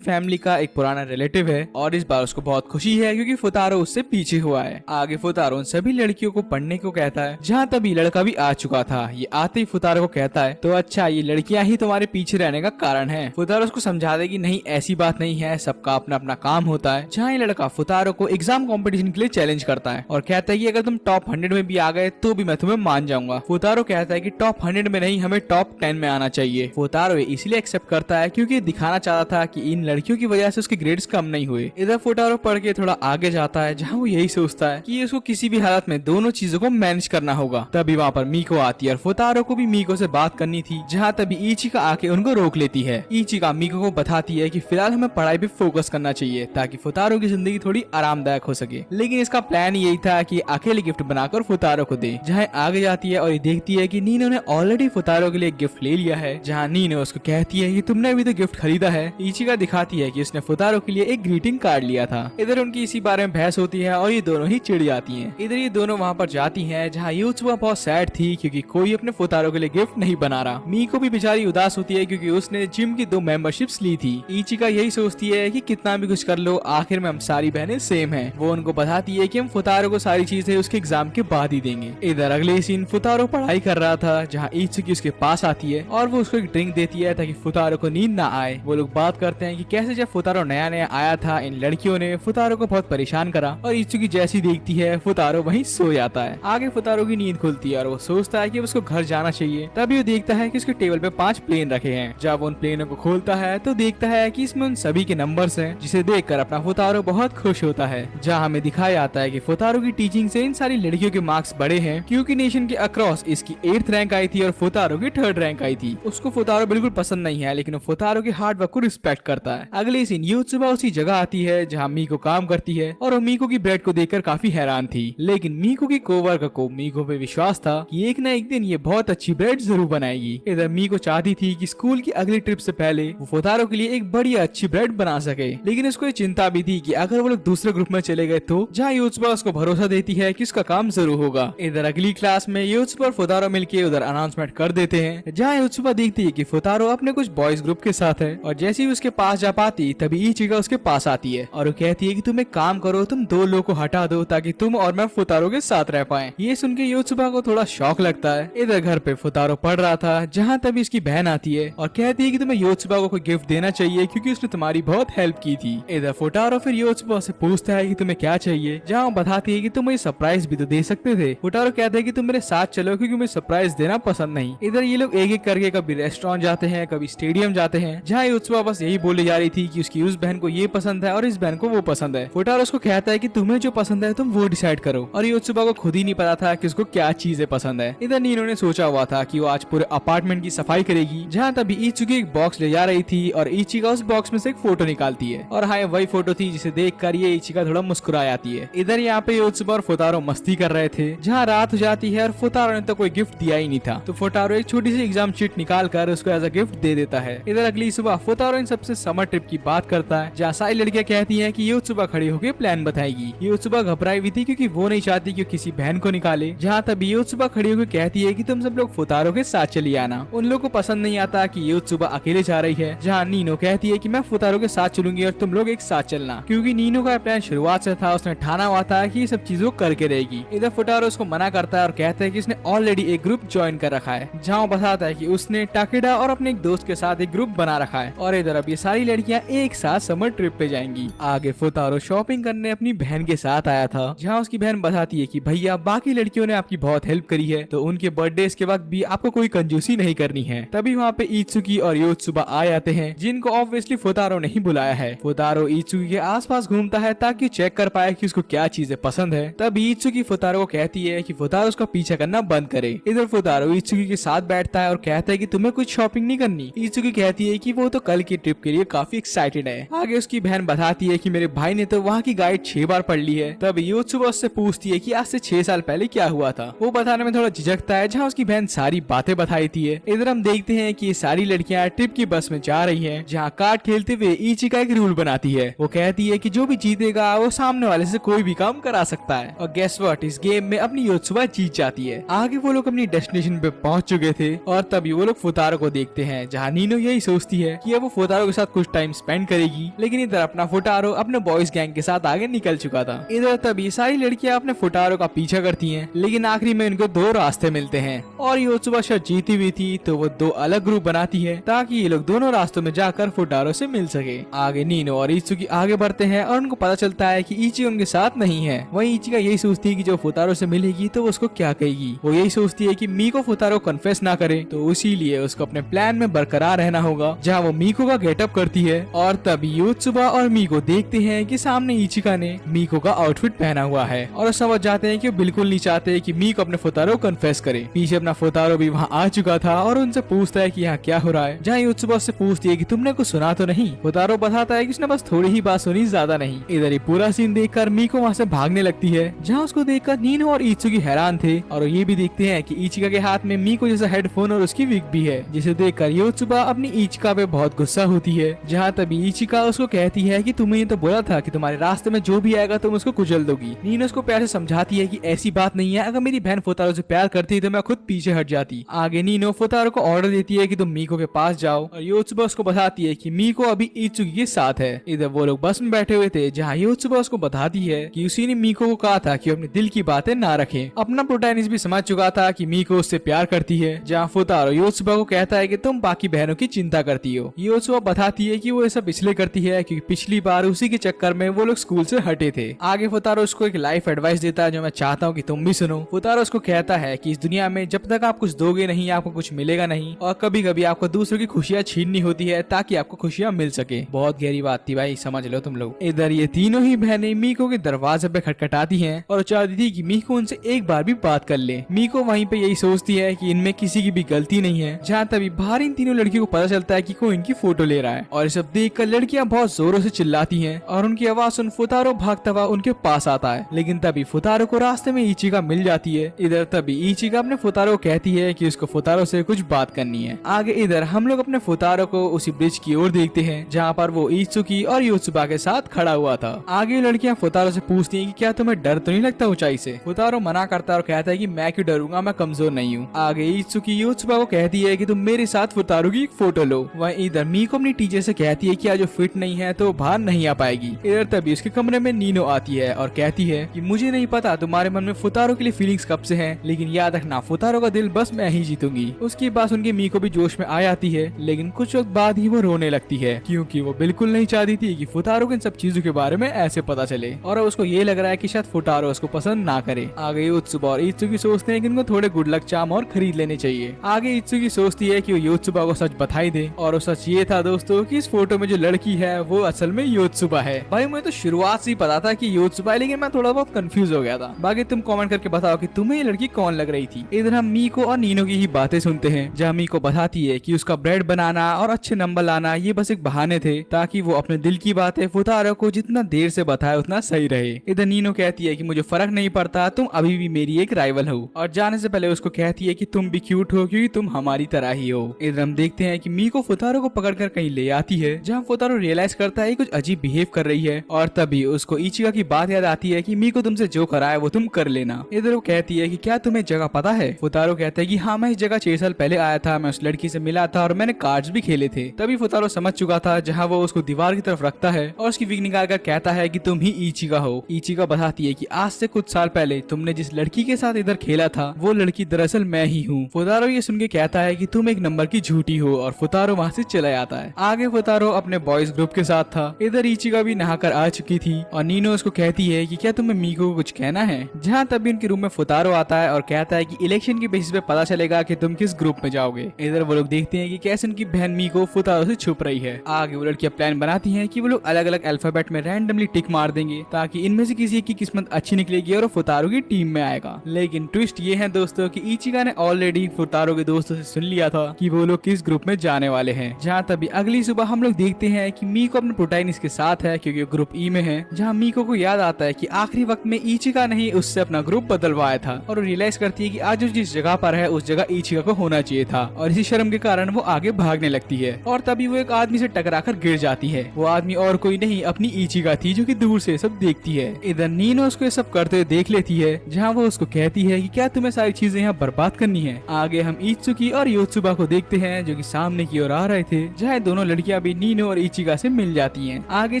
फैमिली का एक पुराना रिलेटिव है और इस बार उसको बहुत खुशी है क्योंकि फुतारो उससे पीछे हुआ है। आगे फुतारो उन सभी लड़कियों को पढ़ने को कहता है। जहाँ तभी लड़का भी आ चुका था। ये आते ही फुतारो को कहता है तो अच्छा ये लड़कियां ही तुम्हारे पीछे रहने का कारण है। फुतारो उसको समझा दे कि नहीं ऐसी बात नहीं है, सबका अपना अपना काम होता है। जहाँ ये लड़का फुतारो को एग्जाम कॉम्पिटिशन के लिए चैलेंज करता है और कहता है कि अगर तुम टॉप 100 में भी आ गए तो भी मैं तुम्हें मान जाऊंगा। फुतारो कहता है कि टॉप 100 में नहीं, हमें टॉप 10 में आना चाहिए। फुतारो इसलिए एक्सेप्ट करता है क्योंकि दिखाना चाहता था कि इन लड़कियों की वजह से उसके ग्रेड्स कम नहीं हुए। इधर फुतारो पढ़ के थोड़ा आगे जाता है जहाँ वो यही सोचता है कि उसको किसी भी हालत में दोनों चीजों को मैनेज करना होगा। तभी वहाँ पर मीको आती है और फुतारो को भी मीको से बात करनी थी। जहाँ तभी इचिका आके उनको रोक लेती है। इचिका मीको को बताती है कि फिलहाल हमें पढ़ाई पे फोकस करना चाहिए ताकि फुतारो की जिंदगी थोड़ी आरामदायक हो सके। लेकिन इसका प्लान यही था कि अकेले गिफ्ट बनाकर फुतारो को दे। जहाँ आगे जाती है और ये देखती है कि नीनो ने ऑलरेडी फुतारो के लिए गिफ्ट ले लिया है। जहाँ नीनो उसको कहती है कि तुमने अभी तो गिफ्ट खरीदा है। इचिका दिखाती है कि उसने फुतारो के लिए एक ग्रीटिंग कार्ड लिया था। इधर उनकी इसी बारे में बहस होती है और ये दोनों ही चिढ़ जाती हैं। इधर ये दोनों वहाँ पर जाती हैं जहाँ यूत्सुबा बहुत सैड थी क्योंकि कोई अपने फुतारो के लिए गिफ्ट नहीं बना रहा। मीको भी बेचारी उदास होती है क्योंकि उसने जिम की 2 मेंबरशिप्स ली थी। इचिका यही सोचती है कि कितना भी कुछ कर लो आखिर में हम सारी बहनें सेम हैं। वो उनको बताती है कि हम फुतारो को सारी चीजें उसके एग्जाम के बाद ही देंगे। इधर अगले सीन फुतारो पढ़ाई कर रहा था जहाँ इचिकी उसके पास आती है और वो उसको एक ड्रिंक देती है ताकि फुतारो को नींद ना आए। वो लोग बात करते हैं कि कैसे जब फुतारो नया नया आया था इन लड़कियों ने फुतारो को बहुत परेशान करा और इचुकी जैसी देखती है फुतारो वहीं सो जाता है। आगे फुतारो की नींद खुलती है और वो सोचता है कि उसको घर जाना चाहिए। तभी वो देखता है कि उसके टेबल पे 5 प्लेन रखे हैं। जब उन प्लेनों को खोलता है तो देखता है कि इसमें उन सभी के नंबर्स हैं, जिसे देखकर अपना फुतारो बहुत खुश होता है। जहाँ हमें दिखाया जाता है कि फुतारो की टीचिंग से इन सारी लड़कियों के मार्क्स बड़े हैं क्योंकि नेशन के अक्रॉस इसकी 8th रैंक आई थी और फुतारो की 3rd रैंक आई थी। उसको फुतारो बिल्कुल पसंद नहीं है लेकिन वो फुतारो के हार्ड वर्क को रिस्पेक्ट करता है। अगले सीन यूत्सुबा उसी जगह आती है जहाँ मीको काम करती है और वो मीको की ब्रेड को देखकर काफी हैरान थी। लेकिन मीको की कोवर्कर को मीको पे विश्वास था कि एक न एक दिन ये बहुत अच्छी ब्रेड जरूर बनाएगी। इधर मीको चाहती थी कि स्कूल की अगली ट्रिप से पहले वो फुतारो के लिए एक बढ़िया अच्छी ब्रेड बना सके। लेकिन उसको ये चिंता भी थी कि अगर वो लोग दूसरे ग्रुप में चले गए तो। जहाँ यूत्सुबा उसको भरोसा देती है कि उसका काम जरूर होगा। इधर अगली क्लास में यूत्सुबा और फुतारो मिलके उधर अनाउंसमेंट कर देते हैं जहाँ यूत्सुबा देखती है कि फुतारो अपने कुछ बॉयज ग्रुप के साथ है और जैसे ही उसके पास जा पाती तभी इचिका उसके पास आती है और वो कहती है कि तुम एक काम करो, तुम 2 लोगों को हटा दो ताकि तुम और मैं फुतारो के साथ रह पाए। ये सुन के यूत्सुबा को थोड़ा शौक लगता है। इधर घर पे फुतारो पढ़ रहा था जहाँ तभी उसकी बहन आती है और कहती है कि तुम्हें यूत्सुबा को कोई गिफ्ट देना चाहिए क्योंकि उसने तुम्हारी बहुत हेल्प की थी। इधर फुतारो फिर यूत्सुबा से पूछता है कि तुम्हें क्या चाहिए, जहाँ वो बताती है कि तुम मुझे सरप्राइज भी तो दे सकते थे। फुतारो कहते हैं कि तुम मेरे साथ चलो क्योंकि मुझे सरप्राइज देना पसंद नहीं। इधर ये लोग एक एक करके कभी रेस्टोरेंट जाते हैं कभी स्टेडियम जाते हैं जहाँ यूत्सुबा बस यही बोली जा रही थी कि उसकी उस बहन को ये पसंद है और इस बहन को वो पसंद है। फुतारो उसको कहता है कि तुम्हें जो पसंद है तुम वो डिसाइड करो और यूत्सुबा को खुद ही नहीं पता था कि उसको क्या चीजें पसंद है। इधर नीनो ने सोचा हुआ था कि वो आज पूरे अपार्टमेंट की सफाई करेगी। जहाँ तभी इचुकी एक बॉक्स ले जा रही थी और इचिका उस बॉक्स में से एक फोटो निकालती है और हाँ वही फोटो थी जिसे देखकर ये इचिका थोड़ा मुस्कुरा जाती है। इधर यहाँ पे यूत्सुबा और फुतारो मस्ती कर रहे थे। जहाँ रात हो जाती है और फुतारो ने तो कोई गिफ्ट दिया ही नहीं था तो फुतारो एक छोटी सी एग्जाम शीट निकाल कर उसको एज अ गिफ्ट दे देता है। इधर अगली सुबह फुतारो इन सबसे समझ ट्रिप की बात करता है, जहाँ सारी लड़कियां कहती हैं कि योत्सुबा खड़ी होकर प्लान बताएगी। योत्सुबा घबराई हुई थी क्योंकि वो नहीं चाहती कि किसी बहन को निकाले। जहाँ तभी योत्सुबा खड़ी होकर कहती है कि तुम सब लोग फुतारो के साथ चली आना। उन लोगों को पसंद नहीं आता कि योत्सुबा अकेले जा रही है। जहाँ नीनो कहती है कि मैं फुतारो के साथ चलूंगी और तुम लोग एक साथ चलना, क्योंकि नीनो का प्लान शुरुआत से था। उसने ठाना हुआ था कि ये सब चीजों करके रहेगी। इधर फुतारो उसको मना करता है और कहता है कि इसने ऑलरेडी एक ग्रुप ज्वाइन कर रखा है। जहाँ वो बताता है कि उसने टाकेडा और अपने एक दोस्त के साथ एक ग्रुप बना रखा है और इधर अब ये सारी लड़कियां एक साथ समर ट्रिप पे जाएंगी। आगे फुतारो शॉपिंग करने अपनी बहन के साथ आया था, जहाँ उसकी बहन बताती है कि भैया बाकी लड़कियों ने आपकी बहुत हेल्प करी है, तो उनके बर्थडे के वक्त भी आपको कोई कंजूसी नहीं करनी है। तभी वहाँ पे इत्सुकी और योत्सुबा आ जाते हैं, जिनको ऑब्वियसली फुतारो नहीं बुलाया है। फुतारो इत्सुकी के आसपास घूमता है ताकि चेक कर पाए कि उसको क्या चीजें पसंद है। तभी इत्सुकी फुतारो को कहती है कि फुतारो उसका पीछा करना बंद करे। इधर फुतारो इत्सुकी के साथ बैठता है और कहता है कि तुम्हें कुछ शॉपिंग नहीं करनी। इत्सुकी कहती है कि वो तो कल की ट्रिप के लिए काफी एक्साइटेड है। आगे उसकी बहन बताती है कि मेरे भाई ने तो वहाँ की गाइड 6 बार पढ़ ली है। तब योत्सुबा उससे पूछती है कि आज से 6 साल पहले क्या हुआ था। वो बताने में थोड़ा झिझकता है, जहाँ उसकी बहन सारी बातें बताती है। इधर हम देखते हैं कि ये सारी लड़कियां ट्रिप की बस में जा रही हैं, जहाँ कार्ड खेलते हुए इचिका एक रूल बनाती है। वो कहती है कि जो भी जीतेगा वो सामने वाले से कोई भी काम करा सकता है। और गेस व्हाट, इस गेम में अपनी योत्सुबा जीत जाती है। आगे वो लोग अपनी डेस्टिनेशन पे पहुंच चुके थे और तभी वो लोग फुतारो को देखते हैं, जहाँ नीनो यही सोचती है कि अब वो फुतारो के साथ कुछ टाइम स्पेंड करेगी। लेकिन इधर अपना फुतारो अपने बॉयज गैंग के साथ आगे निकल चुका था। इधर तभी सारी लड़कियां अपने फुतारो का पीछा करती हैं, लेकिन आखिरी में इनको 2 रास्ते मिलते हैं और योत्सुबा शायद जीती हुई थी, तो वो 2 अलग ग्रुप बनाती है ताकि ये लोग दोनों रास्तों में जाकर फुतारो से मिल सके। आगे नीनो और इत्सुकी आगे बढ़ते हैं और उनको पता चलता है कि इचिका उनके साथ नहीं है। वहीं इचिका यही सोचती है कि जो फुतारो से मिलेगी तो वो उसको क्या कहेगी। वो यही सोचती है कि मीको फुतारो कन्फेस ना करे, तो इसीलिए उसको अपने प्लान में बरकरार रहना होगा, जहाँ वो मीको का गेटअप करती है। और तभी योत्सुबा और मीको देखते हैं कि सामने इचिका ने मीको का आउटफिट पहना हुआ है और वो समझ जाते हैं कि वो बिल्कुल नहीं चाहते कि मीको अपने फुतारो कन्फेस करे। पीछे अपना फुतारो भी वहाँ आ चुका था और उनसे पूछता है कि यहाँ क्या हो रहा है। जहाँ योत्सुबा उससे पूछती है कि तुमने कुछ सुना तो नहीं। फुतारो बताता है कि उसने बस थोड़ी ही बात सुनी, ज्यादा नहीं। इधर ये पूरा सीन देखकर मीको वहाँ से भागने लगती है, जहाँ उसको देखकर नीनो और इत्सुकी हैरान थे और ये भी देखते हैं कि इचिका के हाथ में मीको जैसा हेडफोन और उसकी विग भी है, जिसे देखकर योत्सुबा अपनी इचिका पे बहुत गुस्सा होती है। जहाँ तभी इचिका उसको कहती है कि तुम्हें तो बोला था कि तुम्हारे रास्ते में जो भी आएगा तुम उसको कुचल दोगी। नीनो उसको प्यार से समझाती है कि ऐसी बात नहीं है, अगर मेरी बहन फुतारो से प्यार करती तो मैं खुद पीछे हट जाती। आगे नीनो फुतारो को ऑर्डर देती है कि तुम मीको के पास जाओ और योत्सुबा उसको बताती है कि मीको अभी इत्सुकी के साथ है। इधर वो लोग बस में बैठे हुए थे, जहाँ योत्सुबा उसको बताती है कि उसी ने मीको को कहा था कि अपने दिल की बातें ना रखे। अपना प्रोटैगनिस्ट भी समझ चुका था कि मीको उससे प्यार करती है। जहाँ फुतारो योत्सुबा को कहता है कि तुम बाकी बहनों की चिंता करती हो। योत्सुबा बताती है कि वो ये सब इसलिए करती है क्योंकि पिछली बार उसी के चक्कर में वो लोग स्कूल से हटे थे। आगे फुतारो उसको एक लाइफ एडवाइस देता है, जो मैं चाहता हूँ कि तुम भी सुनो। फुतारो उसको कहता है कि इस दुनिया में जब तक आप कुछ दोगे नहीं, आपको कुछ मिलेगा नहीं, और कभी कभी आपको दूसरों की खुशियाँ छीननी होती है ताकि आपको खुशियाँ मिल सके। बहुत गहरी बात थी भाई, समझ लो तुम लोग। इधर ये तीनों ही बहनें मीको के दरवाजे पे खटखटाती हैं और चाहती थी कि मीको उनसे एक बार भी बात कर ले। मीको वहीं पे यही सोचती है कि इनमें किसी की भी गलती नहीं है। जहाँ तभी बाहर इन तीनों लड़कियों को पता चलता है कि कोई इनकी फोटो ले रहा है और ये सब देखकर लड़कियां बहुत जोरों से चिल्लाती हैं और उनकी आवाज सुन फुतारो भागता हुआ उनके पास आता है। लेकिन तभी फुतारो को रास्ते में इचिका मिल जाती है। इधर तभी इचिका अपने फुतारो को कहती है कि उसको फुतारो से कुछ बात करनी है। आगे इधर हम लोग अपने फुतारो को उसी ब्रिज की ओर देखते हैं, जहाँ पर वो इत्सुकी और योत्सुबा के साथ खड़ा हुआ था। आगे लड़कियां फुतारो से पूछती हैं कि क्या तुम्हें डर तो नहीं लगता ऊंचाई से। फुतारो मना करता है और कहता है कि मैं क्यों डरूंगा, मैं कमजोर नहीं हूँ। आगे इत्सुकी योत्सुबा को कहती है कि तुम मेरे साथ फुतारो की एक फोटो लो। वहीं इधर मीको अपनी टीचर से कहती है कि आज जो फिट नहीं है तो बाहर नहीं आ पाएगी। इधर तभी उसके कमरे में नीनो आती है और कहती है कि मुझे नहीं पता तुम्हारे मन में फुतारो के लिए फीलिंग्स कब से हैं, लेकिन याद रखना फुतारो का दिल बस मैं ही जीतूंगी। उसकी बात सुन के मीको भी जोश में आ जाती है, लेकिन कुछ वक्त बाद ही वो रोने लगती है, क्योंकि वो बिल्कुल नहीं चाहती थी कि फुतारो को इन सब चीजों के बारे में ऐसे पता चले और उसको ये लग रहा है कि शायद फुतारो उसको पसंद ना करे। आगे योत्सुबा और इत्सुकी सोचते हैं कि इनको थोड़े गुड लक चार्म और खरीद लेने चाहिए। आगे इत्सुकी सोचती है कि वो योत्सुबा को सच बताई दे और वो सच ये था दोस्तों कि इस फोटो में जो लड़की है वो असल में योत्सुबा है। भाई मुझे तो शुरुआत से ही पता था कि योत्सुबा है, लेकिन मैं थोड़ा बहुत कंफ्यूज हो गया था। बाकी तुम कमेंट करके बताओ कि तुम्हें ये लड़की कौन लग रही थी। इधर हम मीको और नीनो की ही बातें सुनते हैं, जहाँ मीको बताती है कि उसका ब्रेड बनाना और अच्छे नंबर लाना ये बस एक बहाने थे ताकि वो अपने दिल की बातें फुतारो को जितना देर से बताए उतना सही रहे। इधर नीनो कहती है कि मुझे फर्क नहीं पड़ता, तुम अभी भी मेरी एक राइवल हो, और जाने से पहले उसको कहती है कि तुम भी क्यूट हो क्योंकि तुम हमारी तरह ही हो। इधर हम देखते हैं कि मीको फुतारो को पकड़कर कहीं ले आती है जहाँ फुतारो रियलाइज करता है कुछ अजीब बिहेव कर रही है और तभी उसको इचिका की बात याद आती है कि मीको तुमसे जो करा है वो तुम कर लेना। इधर वो कहती है कि क्या तुम्हें जगह पता है। फुतारो कहता है कि हाँ मैं इस जगह 6 साल पहले आया था, मैं उस लड़की से मिला था और मैंने कार्ड्स भी खेले थे। तभी फुतारो समझ चुका था जहाँ वो उसको दीवार की तरफ रखता है और उसकी विग निकाल कर कहता है कि तुम ही इचिका हो। इचिका बताती है कि आज से कुछ साल पहले तुमने जिस लड़की के साथ इधर खेला था वो लड़की दरअसल मैं ही हूँ। फुतारो ये सुन के कहता है कि तुम एक नंबर की झूठी हो और फुतारो वहाँ से चला जाता है। आगे फुतारो अपने बॉयज ग्रुप के साथ था। इधर इचिका भी नहाकर आ चुकी थी और नीनो उसको कहती है कि क्या तुम्हें मीको को कुछ कहना है। जहाँ तभी उनके रूम में फुतारो आता है और कहता है कि इलेक्शन के बेसिस पे पता चलेगा कि तुम किस ग्रुप में जाओगे। इधर वो लोग देखते हैं कि कैसे उनकी बहन मीको फुतारो से छुप रही है। आगे वो लड़कियां प्लान बनाती हैं कि वो लोग अलग अलग अल्फाबेट में रैंडमली टिक मार देंगे ताकि इनमें से किसी की किस्मत अच्छी निकलेगी और फुतारो की टीम में आएगा। लेकिन ट्विस्ट ये है दोस्तों कि इचिका ने ऑलरेडी फुतारो के दोस्तों से सुन लिया था कि वो लोग किस ग्रुप में जाने वाले हैं। जहाँ तभी अगली सुबह हम लोग देखते हैं कि मीको अपने प्रोटैगनिस्ट के साथ है क्योंकि ग्रुप ई में है। जहाँ मीको को याद आता है कि आखिरी वक्त में इचिका ने ही उससे अपना ग्रुप बदलवाया था और रियलाइज करती है कि आज वो जिस जगह पर है उस जगह इचिका को होना चाहिए था और इसी शर्म के कारण वो आगे भागने लगती है और तभी वो एक आदमी से टकराकर गिर जाती है। वो आदमी और कोई नहीं अपनी इचिका थी जो कि दूर से सब देखती है। इधर नीनो उसको ये सब करते हुए देख लेती है जहाँ वो उसको कहती है कि क्या तुम्हें सारी चीजें यहाँ बर्बाद करनी है। आगे हम इत्सुकी और योत्सुबा को देखते हैं जो कि सामने की ओर आ रहे थे जहाँ दोनों लड़कियां भी नीनो और इचिका से मिल जाती हैं। आगे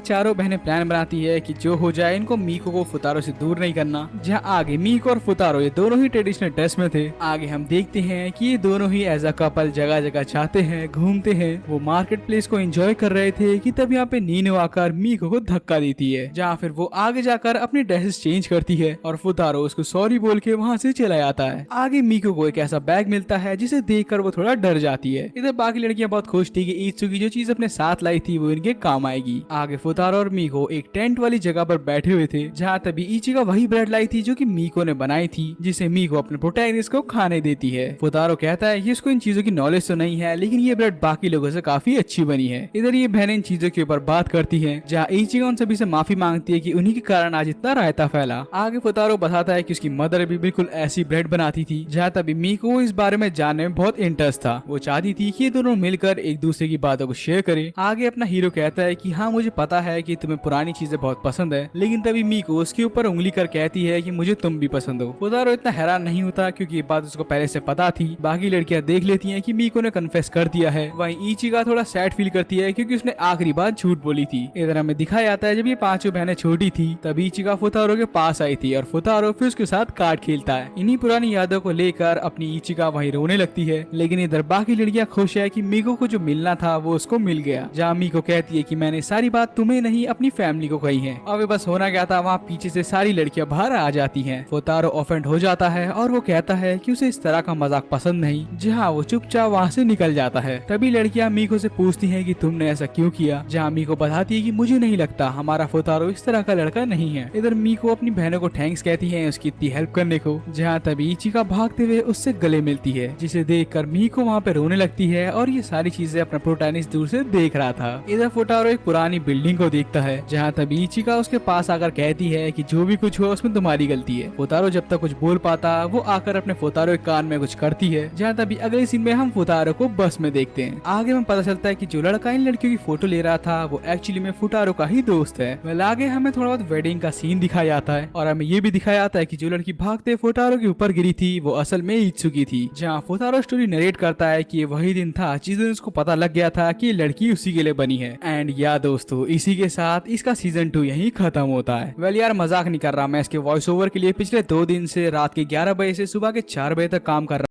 चारों बहनें प्लान बनाती है कि जो हो जाए इनको मीको को फुतारो से दूर नहीं करना। जहाँ आगे मीको और फुतारो ये दोनों ही ट्रेडिशनल ड्रेस में थे। आगे हम देखते हैं कि ये दोनों ही एज अ कपल जगह जगह जाते हैं, घूमते हैं। वो मार्केट प्लेस को एंजॉय कर रहे थे कि तब यहाँ पे नीनो आकर मीको को धक्का देती है। जहाँ फिर वो आगे जाकर अपनी ड्रेसेस चेंज करती है और फुतारो उसको सॉरी बोल के वहाँ से चला जाता है। आगे मीको को एक ऐसा बैग मिलता है जिसे देखकर वो थोड़ा डर जाती है। इधर बाकी लड़कियां बहुत खुश थी कि इत्सुकी जो चीज अपने साथ लाई थी वो इनके काम आएगी। आगे फुतारो और मीको एक टेंट वाली जगह पर बैठे हुए थे जहाँ तभी इचिका वही ब्रेड लाई थी जो कि मीको ने बनाई थी जिसे मीको अपने प्रोटैगनिस्ट को खाने देती है। फुतारो कहता है कि इसको इन चीजों की नॉलेज तो नहीं है लेकिन ये ब्रेड बाकी लोगों से काफी अच्छी बनी है। इधर ये बहनें इन चीजों के ऊपर बात करती है जहाँ इचिका उन सभी से माफी मांगती है कि उन्हीं के कारण आज इतना रायता फैला। आगे फुतारो बताता है कि उसकी मदर भी बिल्कुल ऐसी ब्रेड बनाती थी। जहाँ तभी मीको को इस बारे में जानने में बहुत इंटरेस्ट था। वो चाहती थी कि ये दोनों मिलकर एक दूसरे की बातों को शेयर करें। आगे अपना हीरो कहता है कि हाँ मुझे पता है कि तुम्हें पुरानी चीजें बहुत पसंद है लेकिन तभी मीको उसके ऊपर उंगली कर कहती है कि मुझे तुम भी पसंद हो। फुतारो इतना हैरान नहीं होता क्योंकि ये बात उसको पहले से पता थी। बाकी लड़कियां देख लेती हैं कि मीको ने कन्फेस कर दिया है। वहीं इचिका थोड़ा सैड फील करती है क्योंकि उसने आखिरी बार झूठ बोली थी। इधर हमें दिखाया जाता है जब ये पांचों बहनें छोटी थी तब इचिका फुतारो के पास आई थी और फुतारो फिर उसके साथ कार्ड खेलता है। इन्हीं पुरानी यादों को लेकर अपनी इचिका वहीं रोने लगती है। लेकिन इधर बाकी लड़कियां खुश है कि मीको को जो मिलना था वो उसको मिल गया। जहाँ मीको कहती है कि मैंने सारी बात तुम्हें नहीं अपनी फैमिली को कही है। अब बस होना क्या था, वहाँ पीछे से सारी लड़कियां बाहर आ जाती हैं। फुतारो ऑफेंड हो जाता है और वो कहता है कि उसे इस तरह का मजाक पसंद नहीं। जहाँ वो चुपचाप वहाँ से निकल जाता है। तभी लड़कियां मीको से पूछती हैं कि तुमने ऐसा क्यों किया। जहाँ मीको बताती है कि मुझे नहीं लगता, हमारा फुतारो इस तरह का लड़का नहीं है। इधर मीको अपनी बहनों को थैंक्स कहती है उसकी इतनी हेल्प करने को। जहाँ तभी इचिका भागते हुए उससे गले मिलती है जिसे देखकर मीको वहाँ पे रोने लगती है और ये सारी चीजें अपना प्रोटैगनिस्ट दूर से देख रहा था। इधर फुतारो एक पुरानी बिल्डिंग को देखता है जहाँ तभी इचिका उसके पास आकर कहती है कि जो भी कुछ हुआ उसमें तुम्हारी गलती है। फुतारो जब तक कुछ बोल पाता वो आकर अपने फुतारो के कान में कुछ करती है। जहाँ तभी अगले सीन में हम फुतारो को बस में देखते हैं। आगे में पता चलता है कि जो लड़का इन लड़कियों की फोटो ले रहा था वो एक्चुअली में फुतारो का ही दोस्त है। वेल आगे हमें थोड़ा बहुत वेडिंग का सीन दिखाया जाता है और हमें ये भी दिखाया जाता है कि जो लड़की भागते फुतारो के ऊपर गिरी थी वो असल में इत्सुकी थी। जहाँ फुतारो स्टोरी नरेट करता है कि ये वही दिन था जिस दिन उसको पता लग गया था कि ये लड़की उसी के लिए बनी है। एंड या दोस्तों इसी के साथ इसका सीजन 2 यहीं खत्म होता है। वेल यार मजाक नहीं कर रहा, मैं इसके वॉइस ओवर के लिए पिछले 2 दिन से रात के 11 बजे से सुबह के 4 बजे तक काम कर रहा